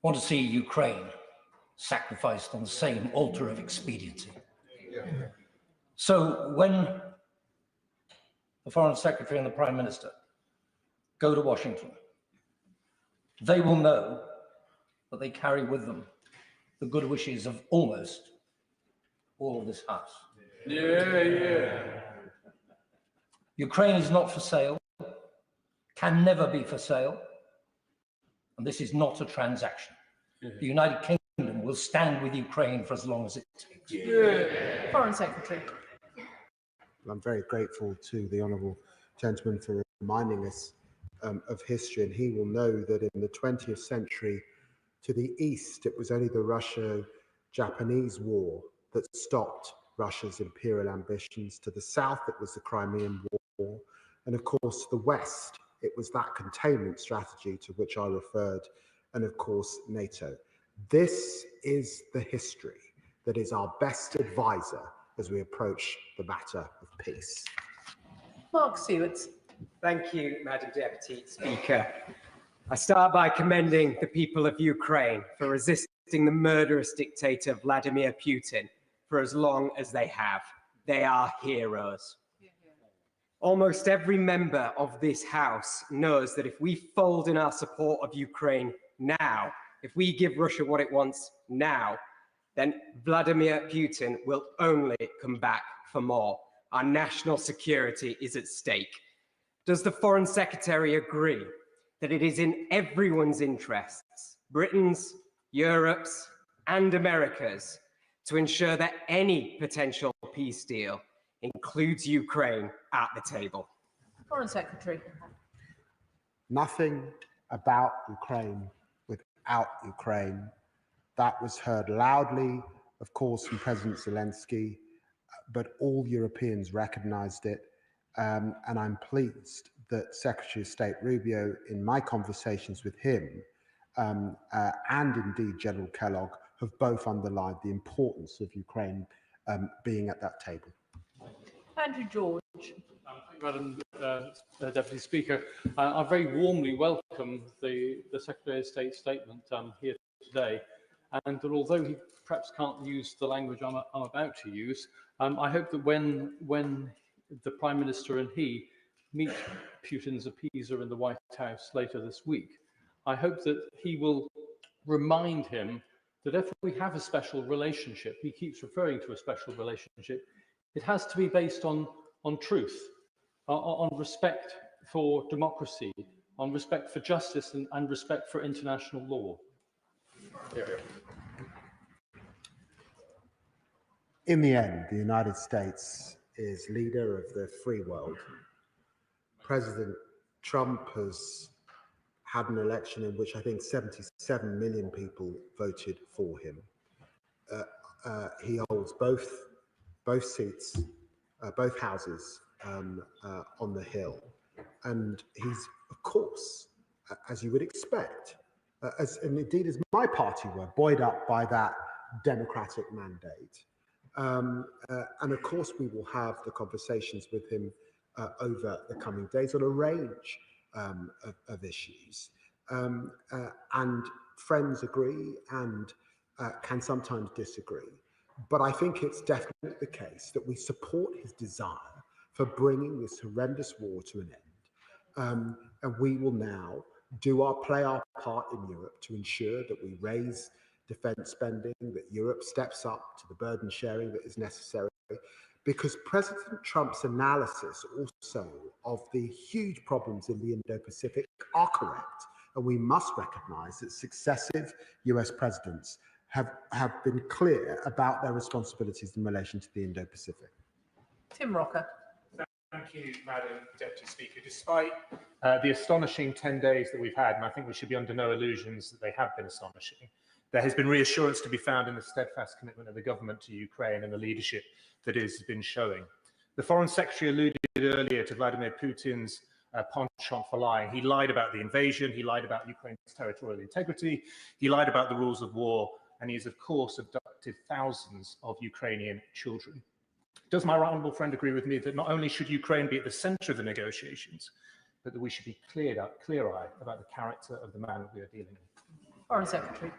want to see Ukraine sacrificed on the same altar of expediency. So when the Foreign Secretary and the Prime Minister go to Washington, they will know that they carry with them the good wishes of almost all of this House. Ukraine is not for sale, can never be for sale, and this is not a transaction. The United Kingdom will stand with Ukraine for as long as it takes. Foreign Secretary. I'm very grateful to the honourable gentleman for reminding us of history, and he will know that in the 20th century, to the east, it was only the Russo-Japanese War that stopped Russia's imperial ambitions. To the south, it was the Crimean War, and of course, to the west, it was that containment strategy to which I referred, and of course, NATO. This is the history that is our best advisor as we approach the matter of peace. Mark Sewards. Thank you, Madam Deputy Speaker. I start by commending the people of Ukraine for resisting the murderous dictator Vladimir Putin for as long as they have. They are heroes. Almost every member of this House knows that if we fold in our support of Ukraine now, if we give Russia what it wants now, then Vladimir Putin will only come back for more. Our national security is at stake. Does the Foreign Secretary agree that it is in everyone's interests, Britain's, Europe's, and America's, to ensure that any potential peace deal includes Ukraine at the table? Foreign Secretary. Nothing about Ukraine without Ukraine. That was heard loudly, of course, from President Zelensky, but all Europeans recognized it. And I'm pleased that Secretary of State Rubio, in my conversations with him, and indeed General Kellogg, have both underlined the importance of Ukraine being at that table. Andrew George. Thank you, Madam Deputy Speaker. I very warmly welcome the Secretary of State's statement here today. And that although he perhaps can't use the language I'm about to use, I hope that when the Prime Minister and he meet Putin's appeaser in the White House later this week, I hope that he will remind him that if we have a special relationship, he keeps referring to a special relationship, it has to be based on truth, on respect for democracy, on respect for justice and respect for international law. In the end, the United States is leader of the free world. President Trump has had an election in which I think 77 million people voted for him. He holds both seats, both houses on the Hill. And he's, of course, as you would expect, and indeed as my party were, buoyed up by that democratic mandate. And of course, we will have the conversations with him over the coming days on a range of issues. And friends agree and can sometimes disagree. But I think it's definitely the case that we support his desire for bringing this horrendous war to an end. And we will now play our part in Europe to ensure that we raise defense spending, that Europe steps up to the burden sharing that is necessary, because President Trump's analysis also of the huge problems in the Indo-Pacific are correct. And we must recognize that successive US presidents have been clear about their responsibilities in relation to the Indo-Pacific. Tim Rocker. Thank you, Madam Deputy Speaker. Despite the astonishing 10 days that we've had, and I think we should be under no illusions that they have been astonishing, there has been reassurance to be found in the steadfast commitment of the government to Ukraine and the leadership that it has been showing. The Foreign Secretary alluded earlier to Vladimir Putin's penchant for lying. He lied about the invasion, he lied about Ukraine's territorial integrity, he lied about the rules of war, and he has, of course, abducted thousands of Ukrainian children. Does my honourable friend agree with me that not only should Ukraine be at the centre of the negotiations, but that we should be clear-eyed about the character of the man that we are dealing with? Foreign Secretary.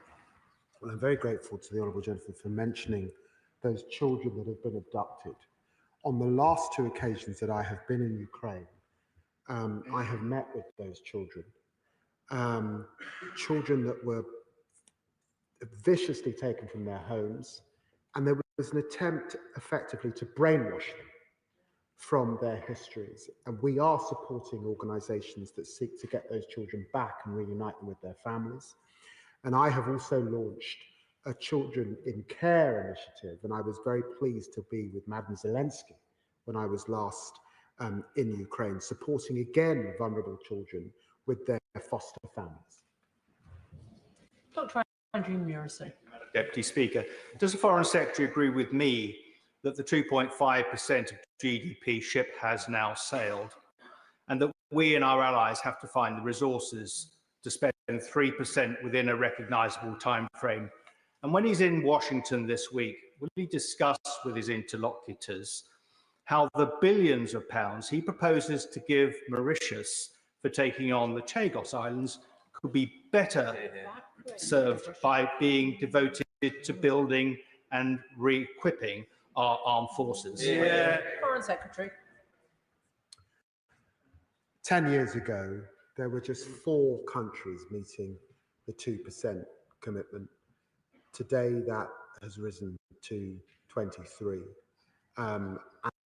Well, I'm very grateful to the honourable gentleman for mentioning those children that have been abducted. On the last two occasions that I have been in Ukraine, I have met with those children. Children that were viciously taken from their homes, and there was an attempt effectively to brainwash them from their histories. And we are supporting organisations that seek to get those children back and reunite them with their families. And I have also launched a Children in Care initiative, and I was very pleased to be with Madam Zelensky when I was last in Ukraine, supporting again vulnerable children with their foster families. Dr. Andrew Murison. Deputy Speaker, does the Foreign Secretary agree with me that the 2.5% of GDP ship has now sailed, and that we and our allies have to find the resources to spend 3% within a recognisable time frame? And when he's in Washington this week, will he discuss with his interlocutors how the billions of pounds he proposes to give Mauritius for taking on the Chagos Islands could be better served by being devoted to building and re-equipping our armed forces? Foreign Secretary. 10 years ago, there were just 4 countries meeting the 2% commitment. Today, that has risen to 23.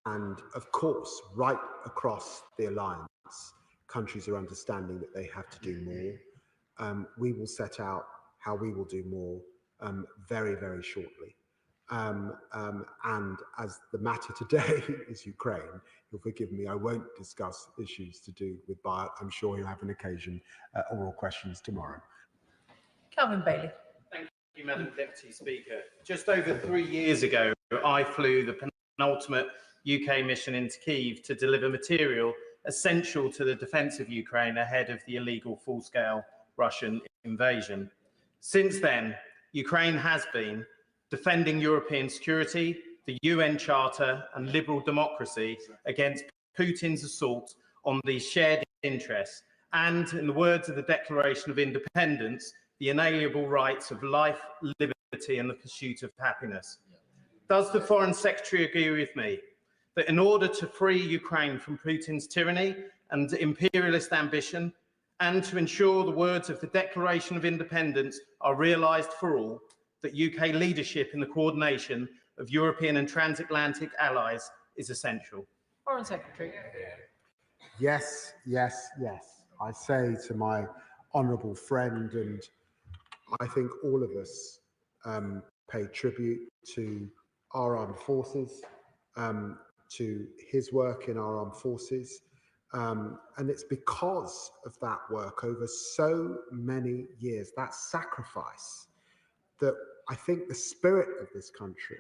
And of course, right across the alliance, countries are understanding that they have to do more. We will set out how we will do more very, very shortly. And as the matter today is Ukraine, you'll forgive me, I won't discuss issues to do with Bayat. I'm sure you'll have an occasion, oral questions tomorrow. Calvin Bailey. Thank you, Madam Deputy Speaker. Just over 3 years ago, I flew the penultimate UK mission into Kyiv to deliver material essential to the defence of Ukraine ahead of the illegal full-scale Russian invasion. Since then, Ukraine has been defending European security, the UN Charter and liberal democracy against Putin's assault on these shared interests and, in the words of the Declaration of Independence, the inalienable rights of life, liberty and the pursuit of happiness. Does the Foreign Secretary agree with me that in order to free Ukraine from Putin's tyranny and imperialist ambition, and to ensure the words of the Declaration of Independence are realised for all, that UK leadership in the coordination of European and transatlantic allies is essential? Foreign Secretary. Yes, yes, yes. I say to my honourable friend, and I think all of us pay tribute to our armed forces, to his work in our armed forces. And it's because of that work over so many years, that sacrifice, that I think the spirit of this country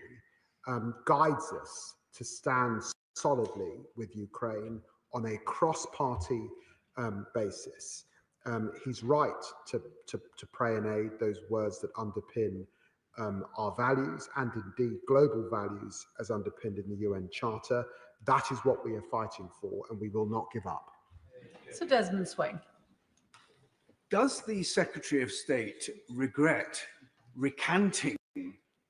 guides us to stand solidly with Ukraine on a cross-party basis. He's right to pray and aid, those words that underpin our values and indeed global values as underpinned in the UN Charter. That is what we are fighting for, and we will not give up. Sir Desmond Swain. Does the Secretary of State regret recanting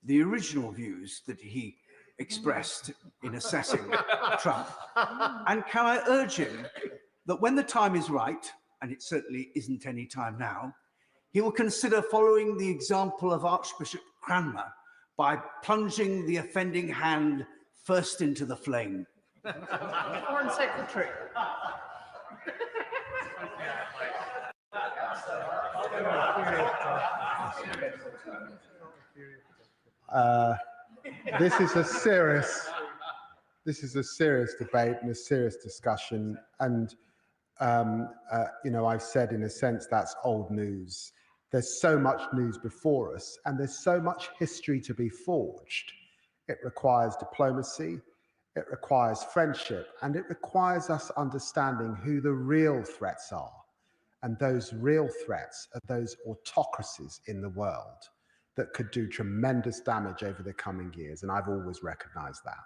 the original views that he expressed in assessing Trump? And can I urge him that when the time is right, and it certainly isn't any time now, he will consider following the example of Archbishop Cranmer by plunging the offending hand first into the flame? Foreign Secretary. This is a serious debate and a serious discussion, and you know, I've said in a sense that's old news. There's so much news before us, and there's so much history to be forged. It requires diplomacy, it requires friendship, and it requires us understanding who the real threats are. And those real threats are those autocracies in the world that could do tremendous damage over the coming years, and I've always recognised that.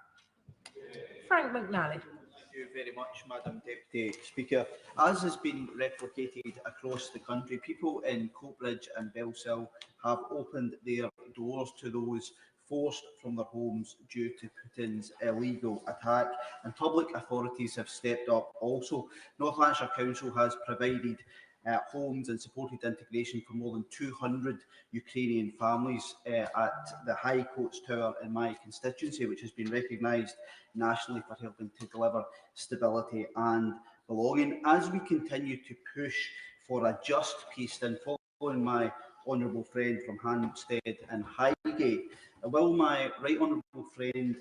Frank McNally. Thank you very much, Madam Deputy Speaker. As has been replicated across the country, people in Coatbridge and Bellshill have opened their doors to those forced from their homes due to Putin's illegal attack, and public authorities have stepped up also. North Lanarkshire Council has provided homes and supported integration for more than 200 Ukrainian families at the High Courts Tower in my constituency, which has been recognised nationally for helping to deliver stability and belonging. As we continue to push for a just peace, then following my honourable friend from Hampstead and Highgate, will my right honourable friend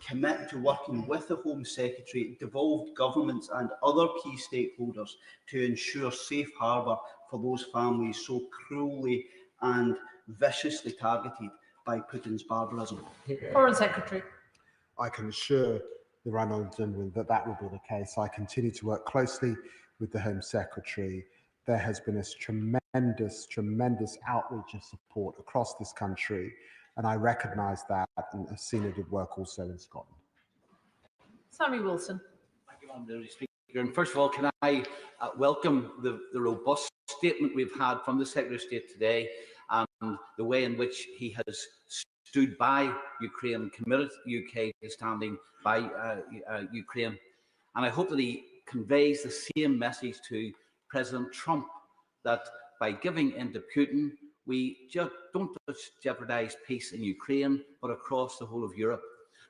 commit to working with the Home Secretary, devolved governments and other key stakeholders to ensure safe harbour for those families so cruelly and viciously targeted by Putin's barbarism? Foreign Secretary. I can assure the right honourable gentleman that that will be the case. I continue to work closely with the Home Secretary. There has been a tremendous outreach and support across this country, and I recognise that and have seen it at work also in Scotland. Sammy Wilson. Thank you, Madam Deputy Speaker. And first of all, can I welcome the robust statement we've had from the Secretary of State today and the way in which he has stood by Ukraine and committed the UK to standing by Ukraine. And I hope that he conveys the same message to President Trump, that by giving in to Putin, we just don't just jeopardise peace in Ukraine, but across the whole of Europe.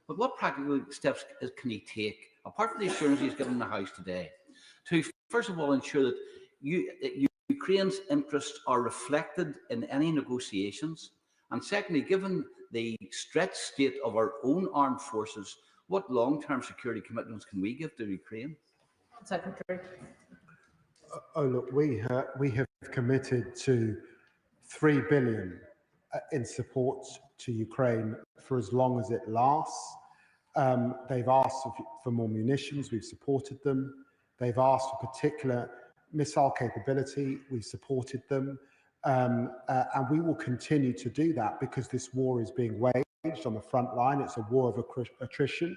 But what practical steps can he take, apart from the assurance he's given in the House today, to first of all ensure that Ukraine's interests are reflected in any negotiations? And secondly, given the stretched state of our own armed forces, what long-term security commitments can we give to Ukraine? Secretary. Oh, look, we have committed to $3 billion in support to Ukraine for as long as it lasts. They've asked for more munitions. We've supported them. They've asked for particular missile capability. We've supported them. And we will continue to do that because this war is being waged on the front line. It's a war of attrition.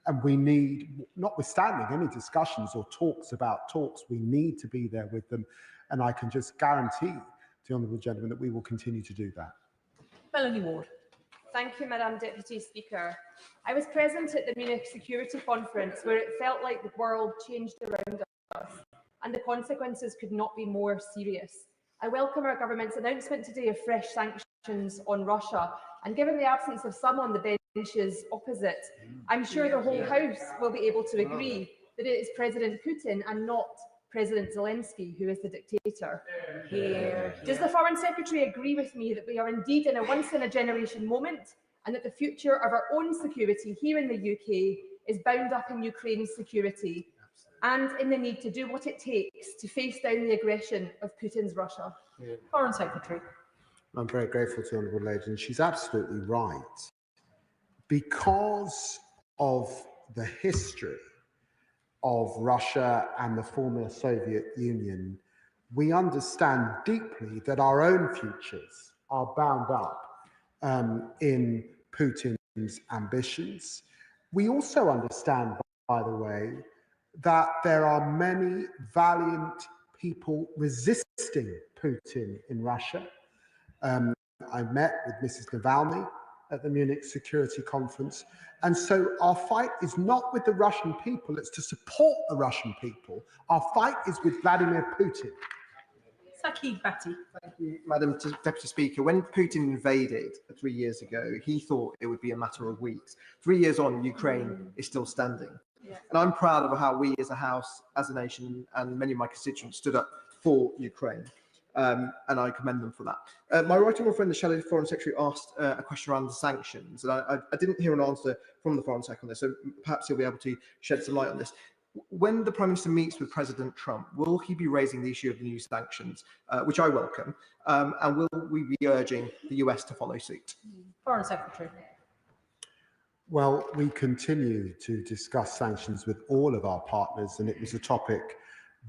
And we need, notwithstanding any discussions or talks about talks, we need to be there with them. And I can just guarantee the honourable gentleman that we will continue to do that. Melanie Ward. Thank you, Madam Deputy Speaker. I was present at the Munich Security Conference where it felt like the world changed around us and the consequences could not be more serious. I welcome our government's announcement today of fresh sanctions on Russia, and given the absence of some on the benches opposite, I'm sure the whole House will be able to agree that it is President Putin and not President Zelensky who is the dictator. Does the Foreign Secretary agree with me that we are indeed in a once-in-a-generation moment and that the future of our own security here in the UK is bound up in Ukraine's security and in the need to do what it takes to face down the aggression of Putin's Russia? Foreign Secretary. I'm very grateful to the honourable lady, and she's absolutely right. Because of the history of Russia and the former Soviet Union, we understand deeply that our own futures are bound up in Putin's ambitions. We also understand, by the way, that there are many valiant people resisting Putin in Russia. I met with Mrs. Navalny at the Munich Security Conference. And so our fight is not with the Russian people, it's to support the Russian people. Our fight is with Vladimir Putin. Saqib Bhatti. Thank you, Madam Deputy Speaker. When Putin invaded 3 years ago, he thought it would be a matter of weeks. 3 years on, Ukraine is still standing. And I'm proud of how we as a House, as a nation, and many of my constituents stood up for Ukraine. And I commend them for that. My right honourable friend, the Shadow Foreign Secretary, asked a question around the sanctions, and I didn't hear an answer from the Foreign Secretary on this, so perhaps he'll be able to shed some light on this. When the Prime Minister meets with President Trump, will he be raising the issue of the new sanctions, which I welcome, and will we be urging the US to follow suit? Foreign Secretary. Well, we continue to discuss sanctions with all of our partners, and it was a topic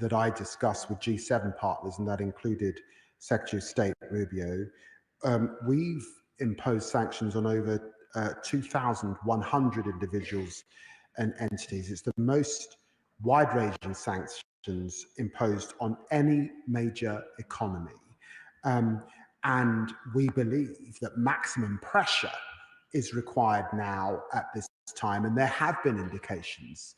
that I discussed with G7 partners, and that included Secretary of State Rubio. We've imposed sanctions on over 2,100 individuals and entities. It's the most wide-ranging sanctions imposed on any major economy. And we believe that maximum pressure is required now at this time, and there have been indications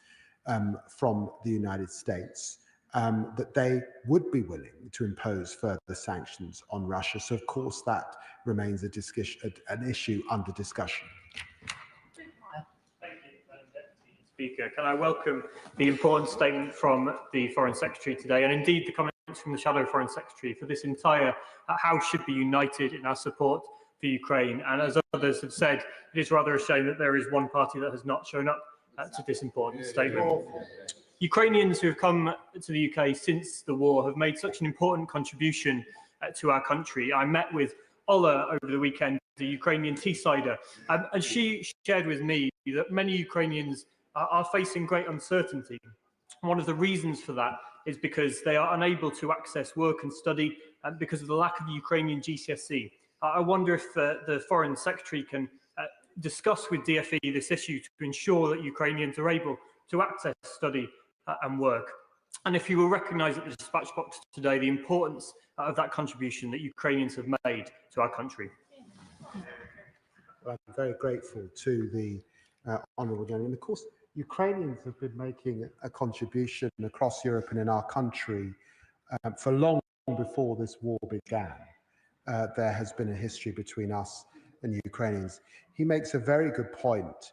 from the United States that they would be willing to impose further sanctions on Russia. So, of course, that remains an issue under discussion. Thank you, Madam Deputy Speaker. Can I welcome the important statement from the Foreign Secretary today, and indeed the comments from the Shadow Foreign Secretary for this entire House should be united in our support for Ukraine. And as others have said, it is rather a shame that there is one party that has not shown up to this important statement. Ukrainians who have come to the UK since the war have made such an important contribution to our country. I met with Ola over the weekend, the Ukrainian Teessider, and she shared with me that many Ukrainians are facing great uncertainty. One of the reasons for that is because they are unable to access work and study because of the lack of Ukrainian GCSE. I wonder if the Foreign Secretary can discuss with DFE this issue to ensure that Ukrainians are able to access study and work. And if you will recognise at the dispatch box today the importance of that contribution that Ukrainians have made to our country. Well, I'm very grateful to the honourable gentleman. Of course, Ukrainians have been making a contribution across Europe and in our country for long before this war began. There has been a history between us and Ukrainians. He makes a very good point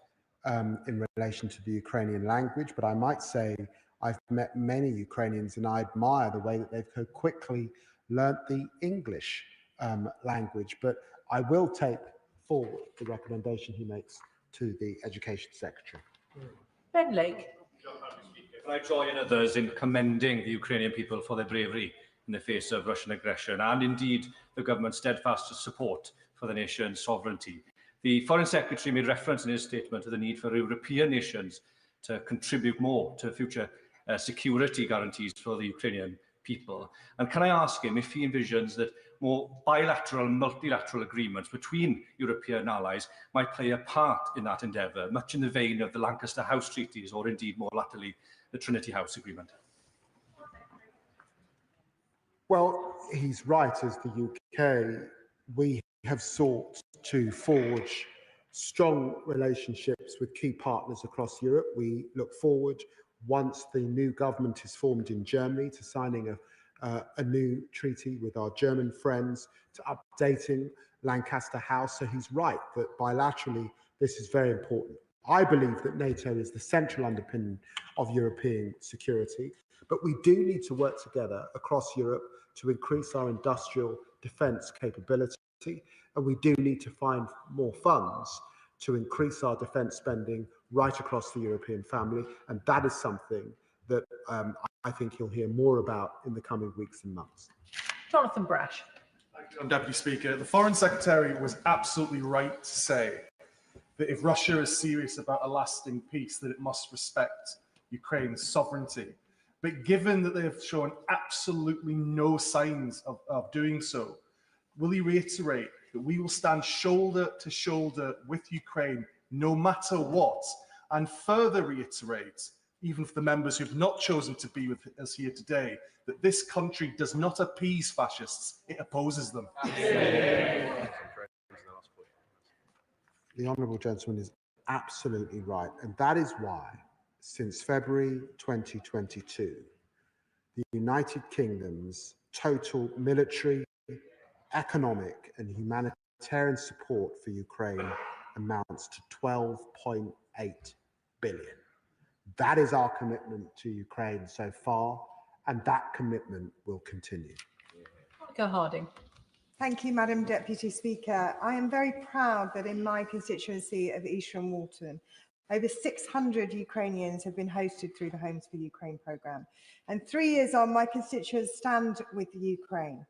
in relation to the Ukrainian language, but I might say I've met many Ukrainians and I admire the way that they've so quickly learnt the English language. But I will take forward the recommendation he makes to the Education Secretary. Ben Lake. Can I join others in commending the Ukrainian people for their bravery in the face of Russian aggression and indeed the government's steadfast support for the nation's sovereignty. The Foreign Secretary made reference in his statement to the need for European nations to contribute more to future security guarantees for the Ukrainian people. And can I ask him if he envisions that more bilateral and multilateral agreements between European allies might play a part in that endeavour, much in the vein of the Lancaster House treaties or indeed more latterly the Trinity House agreement? Well, he's right. As the UK, we have sought to forge strong relationships with key partners across Europe. We look forward, once the new government is formed in Germany, to signing a new treaty with our German friends, to updating Lancaster House. So he's right that bilaterally this is very important. I believe that NATO is the central underpinning of European security, but we do need to work together across Europe to increase our industrial defence capability, and we do need to find more funds to increase our defence spending right across the European family, and that is something that I think you'll hear more about in the coming weeks and months. Jonathan Brash. Thank you, Deputy Speaker. The Foreign Secretary was absolutely right to say that if Russia is serious about a lasting peace, that it must respect Ukraine's sovereignty. But given that they have shown absolutely no signs of doing so, will he reiterate that we will stand shoulder to shoulder with Ukraine no matter what, and further reiterate, even for the members who have not chosen to be with us here today, that this country does not appease fascists, it opposes them. The honourable gentleman is absolutely right, and that is why, since February 2022, the United Kingdom's total military, economic and humanitarian support for Ukraine amounts to 12.8 billion. That is our commitment to Ukraine so far, and that commitment will continue. Monica Harding. Thank you, Madam Deputy Speaker. I am very proud that in my constituency of Eastern Walton, over 600 Ukrainians have been hosted through the Homes for Ukraine programme. And 3 years on, my constituents stand with Ukraine.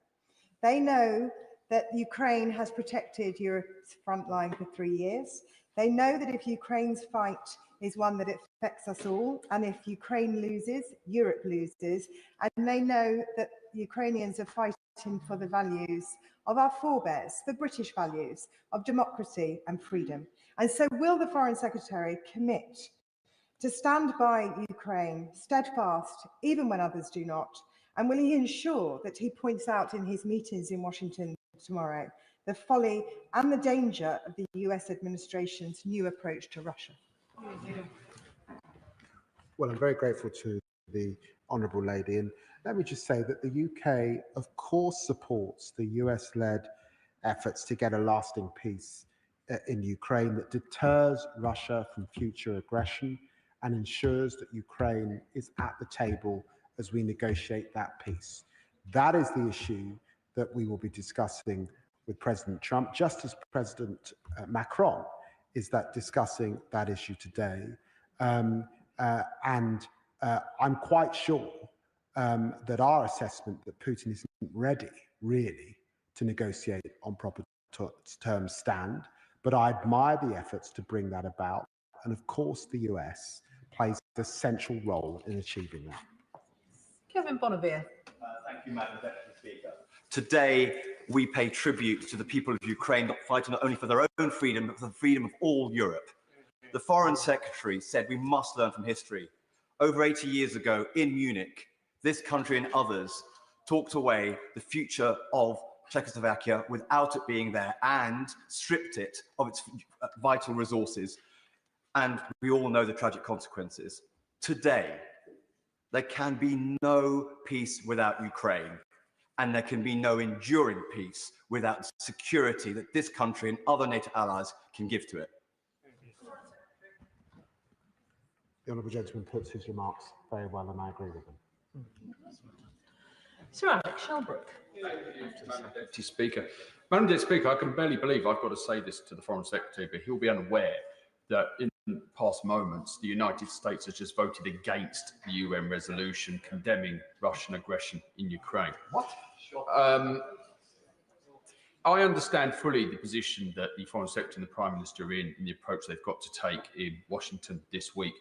They know that Ukraine has protected Europe's front line for 3 years. They know that if Ukraine's fight is one that affects us all, and if Ukraine loses, Europe loses. And they know that Ukrainians are fighting for the values of our forebears, the British values of democracy and freedom. And so will the Foreign Secretary commit to stand by Ukraine, steadfast, even when others do not? And will he ensure that he points out in his meetings in Washington tomorrow the folly and the danger of the US administration's new approach to Russia? Well, I'm very grateful to the honourable lady. And let me just say that the UK, of course, supports the US-led efforts to get a lasting peace in Ukraine that deters Russia from future aggression and ensures that Ukraine is at the table as we negotiate that peace. That is the issue that we will be discussing with President Trump, just as President Macron is discussing that issue today. I'm quite sure that our assessment that Putin isn't ready, really, to negotiate on proper terms stand, but I admire the efforts to bring that about. And of course, the US plays a central role in achieving that. Kevin Bonavere. Thank you, Madam Deputy Speaker. Today, we pay tribute to the people of Ukraine fighting not only for their own freedom, but for the freedom of all Europe. The Foreign Secretary said we must learn from history. Over 80 years ago in Munich, this country and others talked away the future of Czechoslovakia without it being there and stripped it of its vital resources. And we all know the tragic consequences. Today, there can be no peace without Ukraine, and there can be no enduring peace without security that this country and other NATO allies can give to it. The honourable gentleman puts his remarks very well, and I agree with them. Sir Alex Shelbrooke. Madam Deputy Speaker. Madam Deputy Speaker, I can barely believe I've got to say this to the Foreign Secretary, but he'll be unaware that in past moments, the United States has just voted against the UN resolution condemning Russian aggression in Ukraine. What? I understand fully the position that the Foreign Secretary and the Prime Minister are in the approach they've got to take in Washington this week.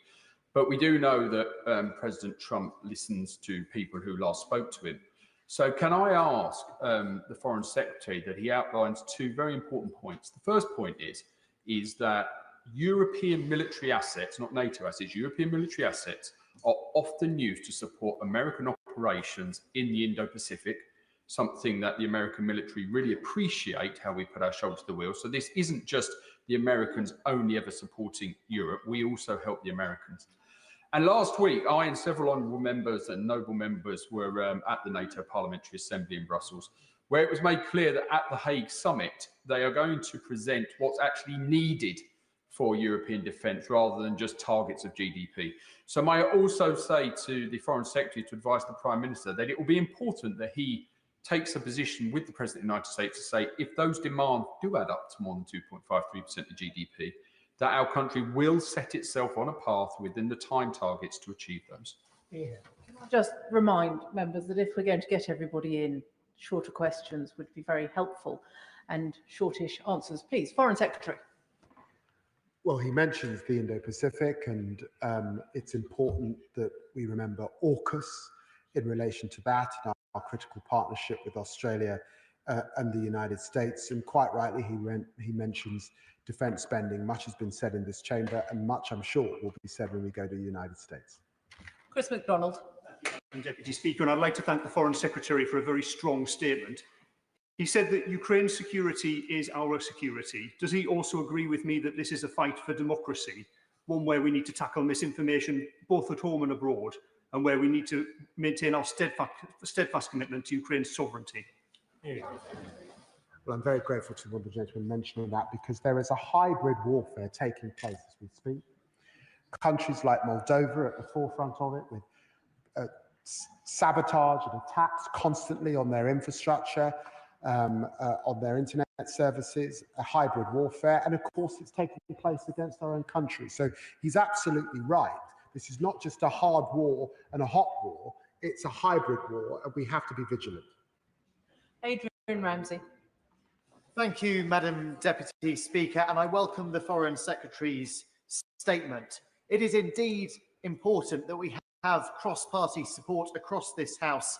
But we do know that President Trump listens to people who last spoke to him. So can I ask the Foreign Secretary that he outlines two very important points. The first point is that European military assets, not NATO assets, European military assets are often used to support American operations in the Indo-Pacific, something that the American military really appreciate, how we put our shoulder to the wheel. So this isn't just the Americans only ever supporting Europe, we also help the Americans. And last week, I and several honourable members and noble members were at the NATO Parliamentary Assembly in Brussels, where it was made clear that at the Hague summit, they are going to present what's actually needed for European defence rather than just targets of GDP. So may I also say to the Foreign Secretary to advise the Prime Minister that it will be important that he takes a position with the President of the United States to say if those demands do add up to more than 2.53% of GDP, that our country will set itself on a path within the time targets to achieve those. Yeah. Can I just remind members that if we're going to get everybody in, shorter questions would be very helpful and shortish answers, please. Foreign Secretary. Well, he mentions the Indo-Pacific, and it's important that we remember AUKUS in relation to that and our critical partnership with Australia and the United States. And quite rightly, he mentions defence spending. Much has been said in this chamber, and much, I'm sure, will be said when we go to the United States. Chris MacDonald. Madam Deputy Speaker, and I'd like to thank the Foreign Secretary for a very strong statement. He said that Ukraine's security is our security. Does he also agree with me that this is a fight for democracy, one where we need to tackle misinformation both at home and abroad, and where we need to maintain our steadfast commitment to Ukraine's sovereignty? Yeah. Well, I'm very grateful to the gentleman mentioning that, because there is a hybrid warfare taking place as we speak. Countries like Moldova are at the forefront of it, with sabotage and attacks constantly on their infrastructure, on their internet services, a hybrid warfare, and of course it's taking place against our own country. So he's absolutely right. This is not just a hard war and a hot war, it's a hybrid war, and we have to be vigilant. Adrian Ramsey. Thank you, Madam Deputy Speaker, and I welcome the Foreign Secretary's statement. It is indeed important that we have cross-party support across this House,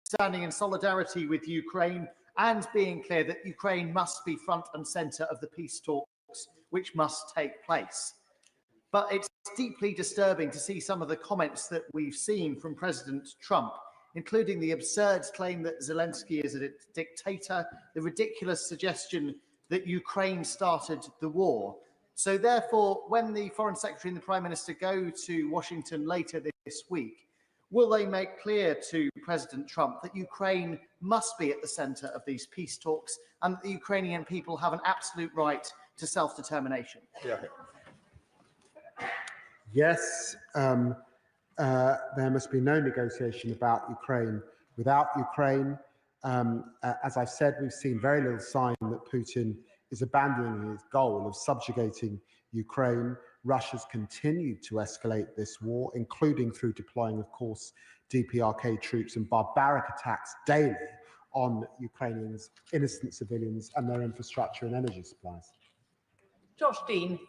standing in solidarity with Ukraine and being clear that Ukraine must be front and centre of the peace talks which must take place. But it's deeply disturbing to see some of the comments that we've seen from President Trump, including the absurd claim that Zelensky is a dictator, the ridiculous suggestion that Ukraine started the war. So therefore, when the Foreign Secretary and the Prime Minister go to Washington later this week, Will they make clear to President Trump that Ukraine must be at the centre of these peace talks and that the Ukrainian people have an absolute right to self-determination? Yes, there must be no negotiation about Ukraine without Ukraine. As I've said, we've seen very little sign that Putin is abandoning his goal of subjugating Ukraine. Russia's continued to escalate this war, including through deploying, of course, DPRK troops and barbaric attacks daily on Ukrainians, innocent civilians, and their infrastructure and energy supplies. Josh Dean.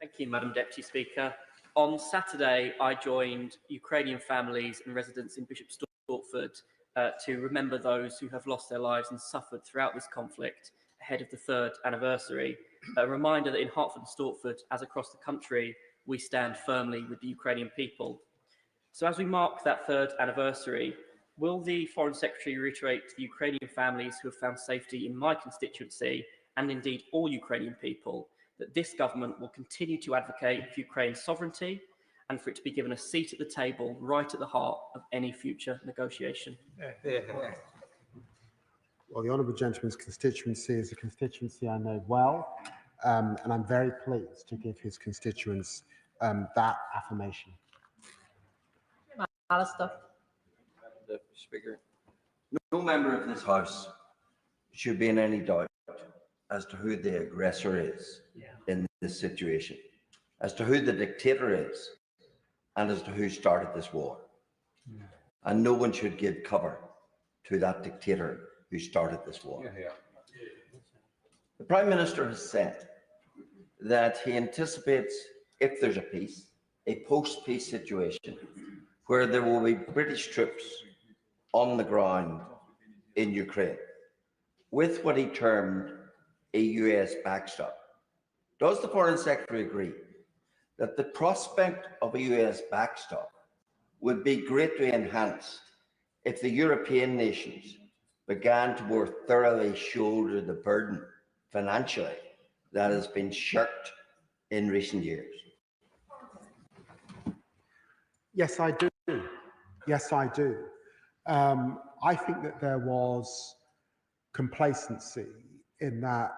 Thank you, Madam Deputy Speaker. On Saturday, I joined Ukrainian families and residents in Bishop Stortford to remember those who have lost their lives and suffered throughout this conflict ahead of the 3rd anniversary. A reminder that in Hertford and Stortford, as across the country, we stand firmly with the Ukrainian people. So as we mark that 3rd anniversary, will the Foreign Secretary reiterate to the Ukrainian families who have found safety in my constituency, and indeed all Ukrainian people, that this government will continue to advocate for Ukraine's sovereignty and for it to be given a seat at the table right at the heart of any future negotiation? Well, the honourable gentleman's constituency is a constituency I know well, and I'm very pleased to give his constituents that affirmation. Alistair. Speaker, no member of this House should be in any doubt as to who the aggressor is in this situation, as to who the dictator is, and as to who started this war. And no one should give cover to that dictator who started this war. The Prime Minister has said that he anticipates, if there's a peace, a post-peace situation, where there will be British troops on the ground in Ukraine, with what he termed a US backstop. Does the Foreign Secretary agree that the prospect of a US backstop would be greatly enhanced if the European nations began to more thoroughly shoulder the burden financially that has been shirked in recent years? Yes, I do. Yes, I do. I think that there was complacency in that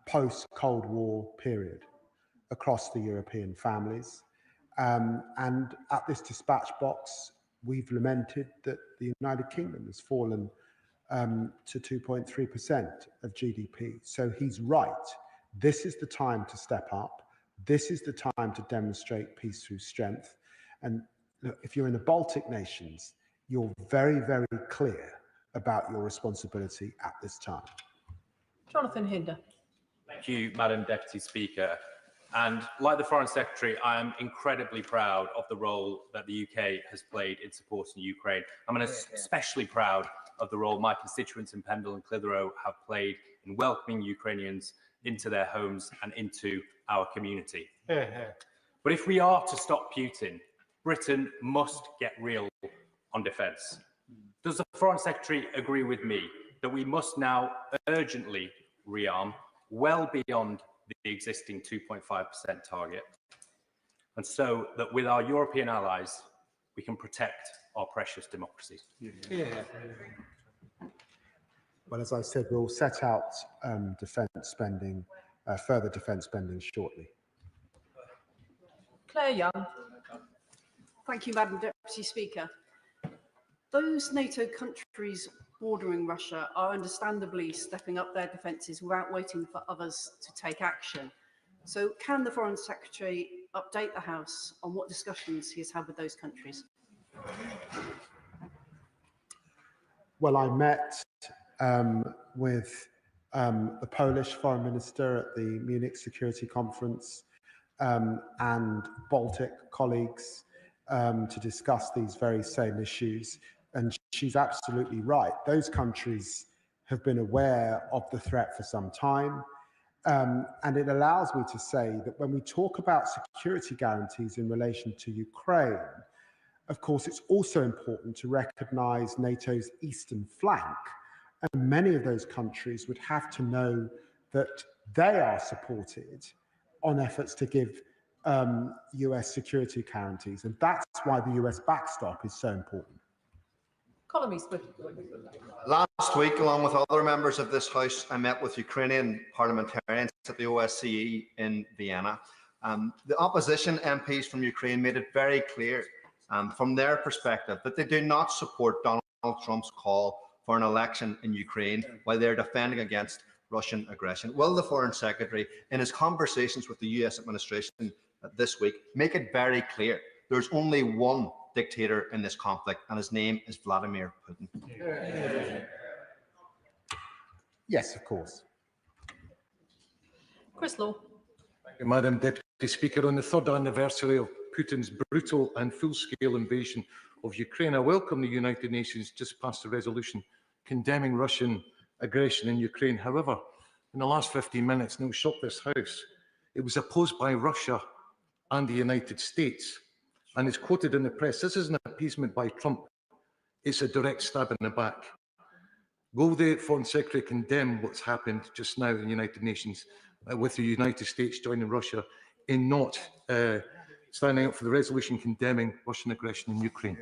post-Cold War period across the European families. And at this dispatch box, we've lamented that the United Kingdom has fallen to 2.3% of GDP. So he's right. This is the time to step up. This is the time to demonstrate peace through strength. And look, if you're in the Baltic nations, you're very, very clear about your responsibility at this time. Jonathan Hinder. Thank you, Madam Deputy Speaker. And like the Foreign Secretary, I am incredibly proud of the role that the UK has played in supporting Ukraine. I'm especially proud of the role my constituents in Pendle and Clitheroe have played in welcoming Ukrainians into their homes and into our community. But if we are to stop Putin, Britain must get real on defence. Does the Foreign Secretary agree with me that we must now urgently rearm well beyond the existing 2.5% target, and so that with our European allies, we can protect our precious democracy? Well, as I said, we'll set out defence spending, further defence spending shortly. Claire Young. Thank you, Madam Deputy Speaker. Those NATO countries bordering Russia are understandably stepping up their defences without waiting for others to take action. So can the Foreign Secretary update the House on what discussions he has had with those countries? Well, I met with the Polish Foreign Minister at the Munich Security Conference and Baltic colleagues to discuss these very same issues. And she's absolutely right. Those countries have been aware of the threat for some time. And it allows me to say that when we talk about security guarantees in relation to Ukraine, of course, it's also important to recognize NATO's eastern flank. And many of those countries would have to know that they are supported on efforts to give US security guarantees. And that's why the US backstop is so important. Colin Eastwood. Last week, along with other members of this House, I met with Ukrainian parliamentarians at the OSCE in Vienna. The opposition MPs from Ukraine made it very clear from their perspective that they do not support Donald Trump's call for an election in Ukraine while they're defending against Russian aggression. Will the Foreign Secretary, in his conversations with the US administration this week, make it very clear there's only one dictator in this conflict, and his name is Vladimir Putin? Yes, of course. Chris Law. Thank you, Madam Deputy Speaker. On the 3rd anniversary of Putin's brutal and full-scale invasion of Ukraine, I welcome the United Nations just passed a resolution condemning Russian aggression in Ukraine. However, in the last 15 minutes, and it will shock this House, it was opposed by Russia and the United States. And it's quoted in the press. This isn't an appeasement by Trump. It's a direct stab in the back. Will the Foreign Secretary condemn what's happened just now in the United Nations with the United States joining Russia in not standing up for the resolution condemning Russian aggression in Ukraine?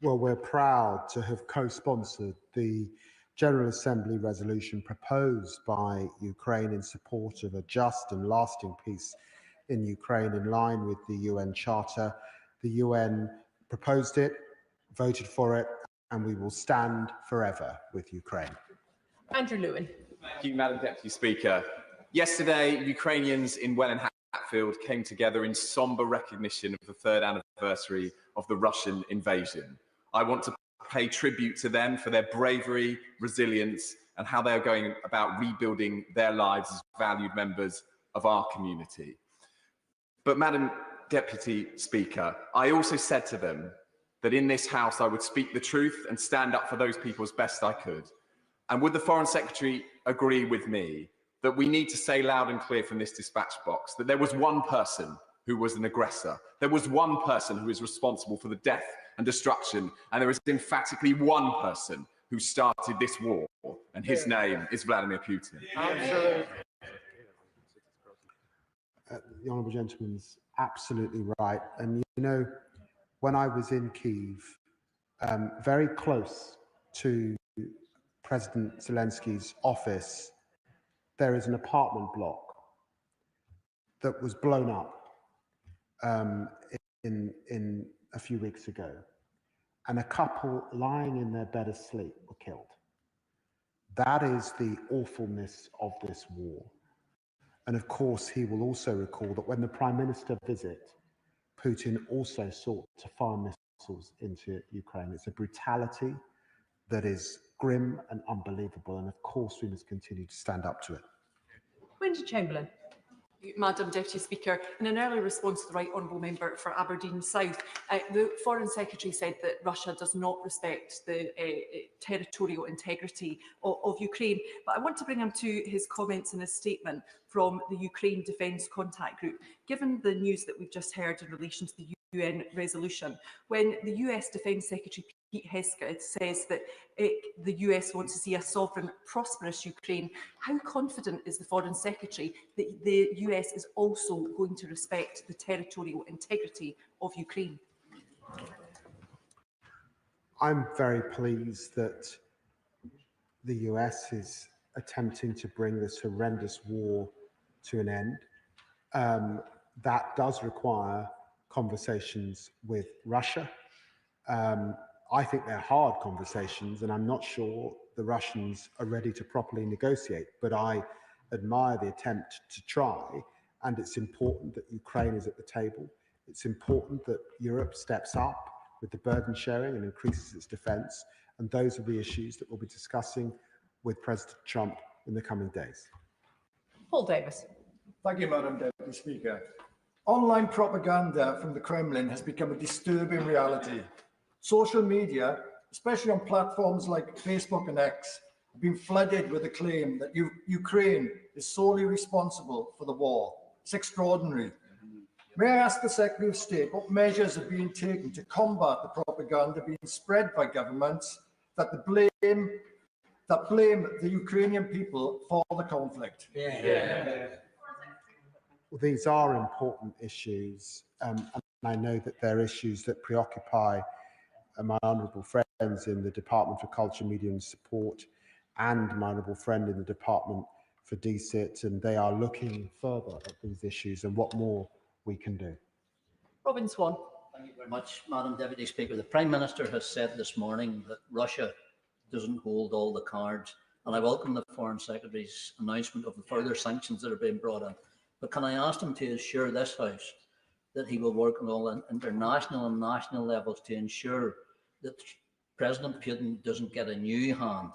Well, we're proud to have co-sponsored the General Assembly resolution proposed by Ukraine in support of a just and lasting peace in Ukraine, in line with the UN Charter. The UN proposed it, voted for it, and we will stand forever with Ukraine. Andrew Lewin. Thank you, Madam Deputy Speaker. Yesterday, Ukrainians in Welling Hatfield came together in sombre recognition of the 3rd anniversary of the Russian invasion. I want to pay tribute to them for their bravery, resilience, and how they are going about rebuilding their lives as valued members of our community. But, Madam Deputy Speaker, I also said to them that in this House I would speak the truth and stand up for those people as best I could. And would the Foreign Secretary agree with me that we need to say loud and clear from this dispatch box that there was one person who was an aggressor, there was one person who is responsible for the death and destruction, and there is emphatically one person who started this war, and his name is Vladimir Putin? Absolutely. The honourable gentleman's absolutely right. And you know, when I was in Kyiv, very close to President Zelensky's office, there is an apartment block that was blown up in a few weeks ago, and a couple lying in their bed asleep were killed. That is the awfulness of this war. And of course, he will also recall that when the Prime Minister visited, Putin also sought to fire missiles into Ukraine. It's a brutality that is grim and unbelievable, and of course we must continue to stand up to it. Wendy Chamberlain. Madam Deputy Speaker, in an early response to the Right Honourable Member for Aberdeen South, the Foreign Secretary said that Russia does not respect the territorial integrity of Ukraine. But I want to bring him to his comments in his statement from the Ukraine Defence Contact Group. Given the news that we've just heard in relation to the UN resolution, when the US Defence Secretary Pete Hegseth says that the US wants to see a sovereign, prosperous Ukraine, how confident is the Foreign Secretary that the US is also going to respect the territorial integrity of Ukraine? I'm very pleased that the US is attempting to bring this horrendous war to an end. That does require conversations with Russia. I think they're hard conversations, and I'm not sure the Russians are ready to properly negotiate, but I admire the attempt to try, and it's important that Ukraine is at the table. It's important that Europe steps up with the burden sharing and increases its defence, and those are the issues that we'll be discussing with President Trump in the coming days. Paul Davis. Thank you, Madam Deputy Speaker. Online propaganda from the Kremlin has become a disturbing reality. Social media, especially on platforms like Facebook and X, have been flooded with the claim that Ukraine is solely responsible for the war. It's extraordinary. May I ask the Secretary of State what measures are being taken to combat the propaganda being spread by governments that blame the Ukrainian people for the conflict? Well, these are important issues, and I know that they're issues that preoccupy my honourable friends in the Department for Culture, Media and Support and my honourable friend in the Department for DCIT, and they are looking further at these issues and what more we can do. Robin Swan. Thank you very much, Madam Deputy Speaker. The Prime Minister has said this morning that Russia doesn't hold all the cards, and I welcome the Foreign Secretary's announcement of the further sanctions that are being brought in. But can I ask him to assure this House that he will work on all international and national levels to ensure that President Putin doesn't get a new hand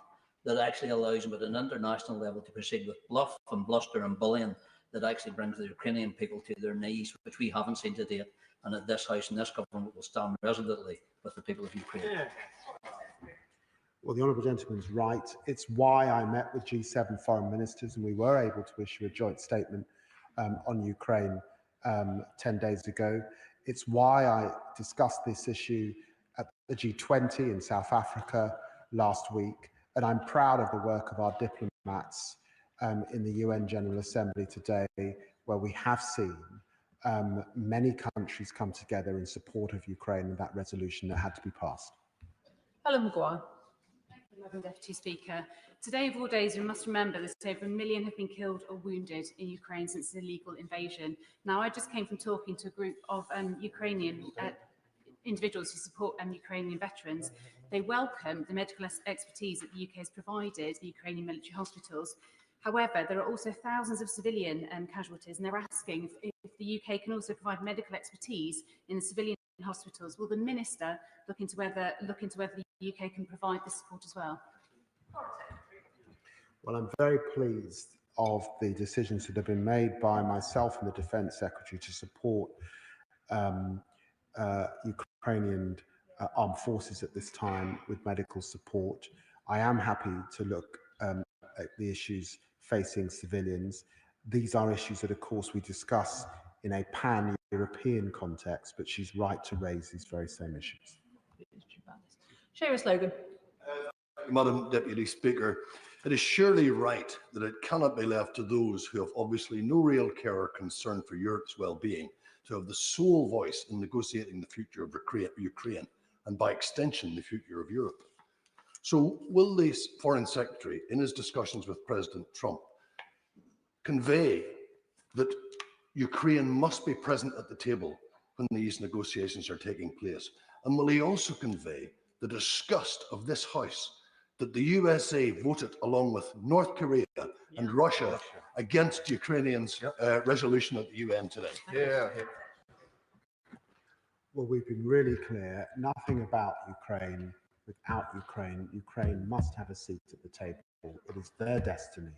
that actually allows him at an international level to proceed with bluff and bluster and bullying that actually brings the Ukrainian people to their knees, which we haven't seen to date, and that this House and this government will stand resolutely with the people of Ukraine. Well, the honourable gentleman's right. It's why I met with G7 foreign ministers and we were able to issue a joint statement on Ukraine 10 days ago. It's why I discussed this issue at the G20 in South Africa last week. And I'm proud of the work of our diplomats in the UN General Assembly today, where we have seen many countries come together in support of Ukraine and that resolution that had to be passed. Helen Maguire. Thank you, Madam Deputy Speaker. Today of all days, we must remember that over 1 million have been killed or wounded in Ukraine since the illegal invasion. Now, I just came from talking to a group of Ukrainian individuals who support Ukrainian veterans. They welcome the medical expertise that the UK has provided the Ukrainian military hospitals. However, there are also thousands of civilian casualties, and they're asking if the UK can also provide medical expertise in the civilian hospitals. Will the Minister look into whether the UK can provide this support as well? Well, I'm very pleased of the decisions that have been made by myself and the Defence Secretary to support Ukrainian armed forces at this time with medical support. I am happy to look at the issues facing civilians. These are issues that, of course, we discuss in a pan-European context, but she's right to raise these very same issues. Seamus Logan. Madam Deputy Speaker, it is surely right that it cannot be left to those who have obviously no real care or concern for Europe's well-being to have the sole voice in negotiating the future of Ukraine and, by extension, the future of Europe. So will the Foreign Secretary, in his discussions with President Trump, convey that Ukraine must be present at the table when these negotiations are taking place? And will he also convey the disgust of this House that the USA voted along with North Korea and Russia against Ukrainians' resolution at the UN today? Well, we've been really clear, nothing about Ukraine without Ukraine. Ukraine must have a seat at the table. It is their destiny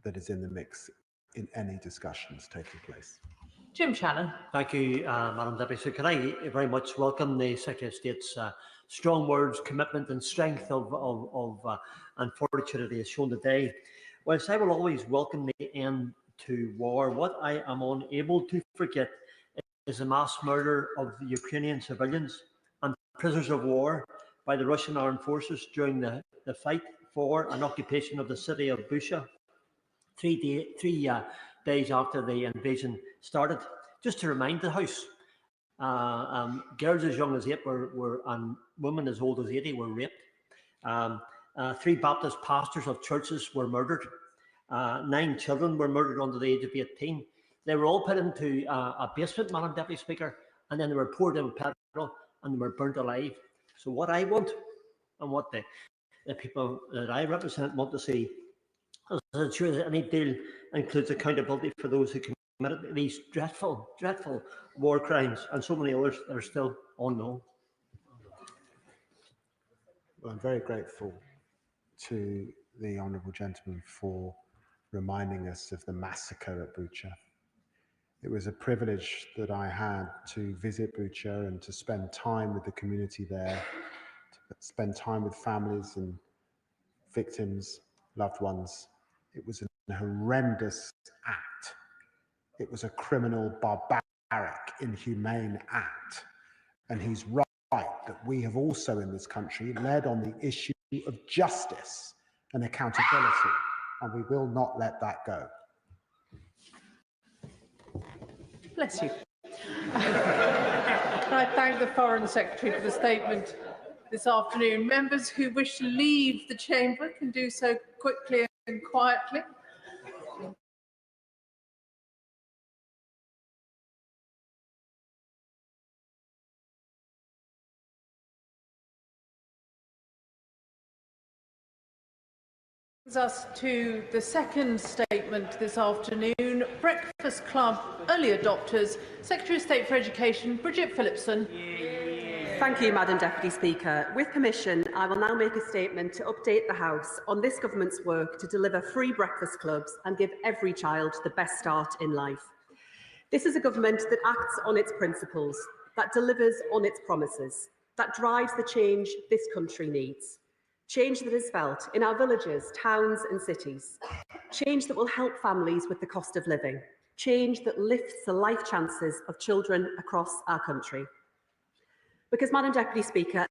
that is in the mix in any discussions taking place. Jim Shannon. Thank you, Madam Deputy. So can I very much welcome the Secretary of State's strong words, commitment and strength and fortitude that he has shown today. Whilst I will always welcome the end to war, what I am unable to forget is the mass murder of the Ukrainian civilians and prisoners of war by the Russian armed forces during the fight for an occupation of the city of Bucha, three days after the invasion started. Just to remind the House, girls as young as 8 and women as old as 80 were raped. 3 Baptist pastors of churches were murdered. 9 children were murdered under the age of 18. They were all put into a basement, Madam Deputy Speaker, and then they were poured in with petrol and they were burnt alive. So what I want and what the people that I represent want to see is to ensure that any deal includes accountability for those who committed these dreadful, dreadful war crimes and so many others that are still unknown. Well, I'm very grateful to the honourable gentleman for reminding us of the massacre at Bucha. It was a privilege that I had to visit Bucha and to spend time with the community there, to spend time with families and victims, loved ones. It was a horrendous act. It was a criminal, barbaric, inhumane act. And he's right that we have also in this country led on the issue of justice and accountability, and we will not let that go. Bless you. Can I thank the Foreign Secretary for the statement this afternoon. Members who wish to leave the chamber can do so quickly and quietly. Brings us to the second statement this afternoon. Breakfast Club early adopters. Secretary of State for Education, Bridget Phillipson. Thank you, Madam Deputy Speaker. With permission, I will now make a statement to update the House on this government's work to deliver free breakfast clubs and give every child the best start in life. This is a government that acts on its principles, that delivers on its promises, that drives the change this country needs. Change that is felt in our villages, towns and cities. Change that will help families with the cost of living. Change that lifts the life chances of children across our country. Because, Madam Deputy Speaker,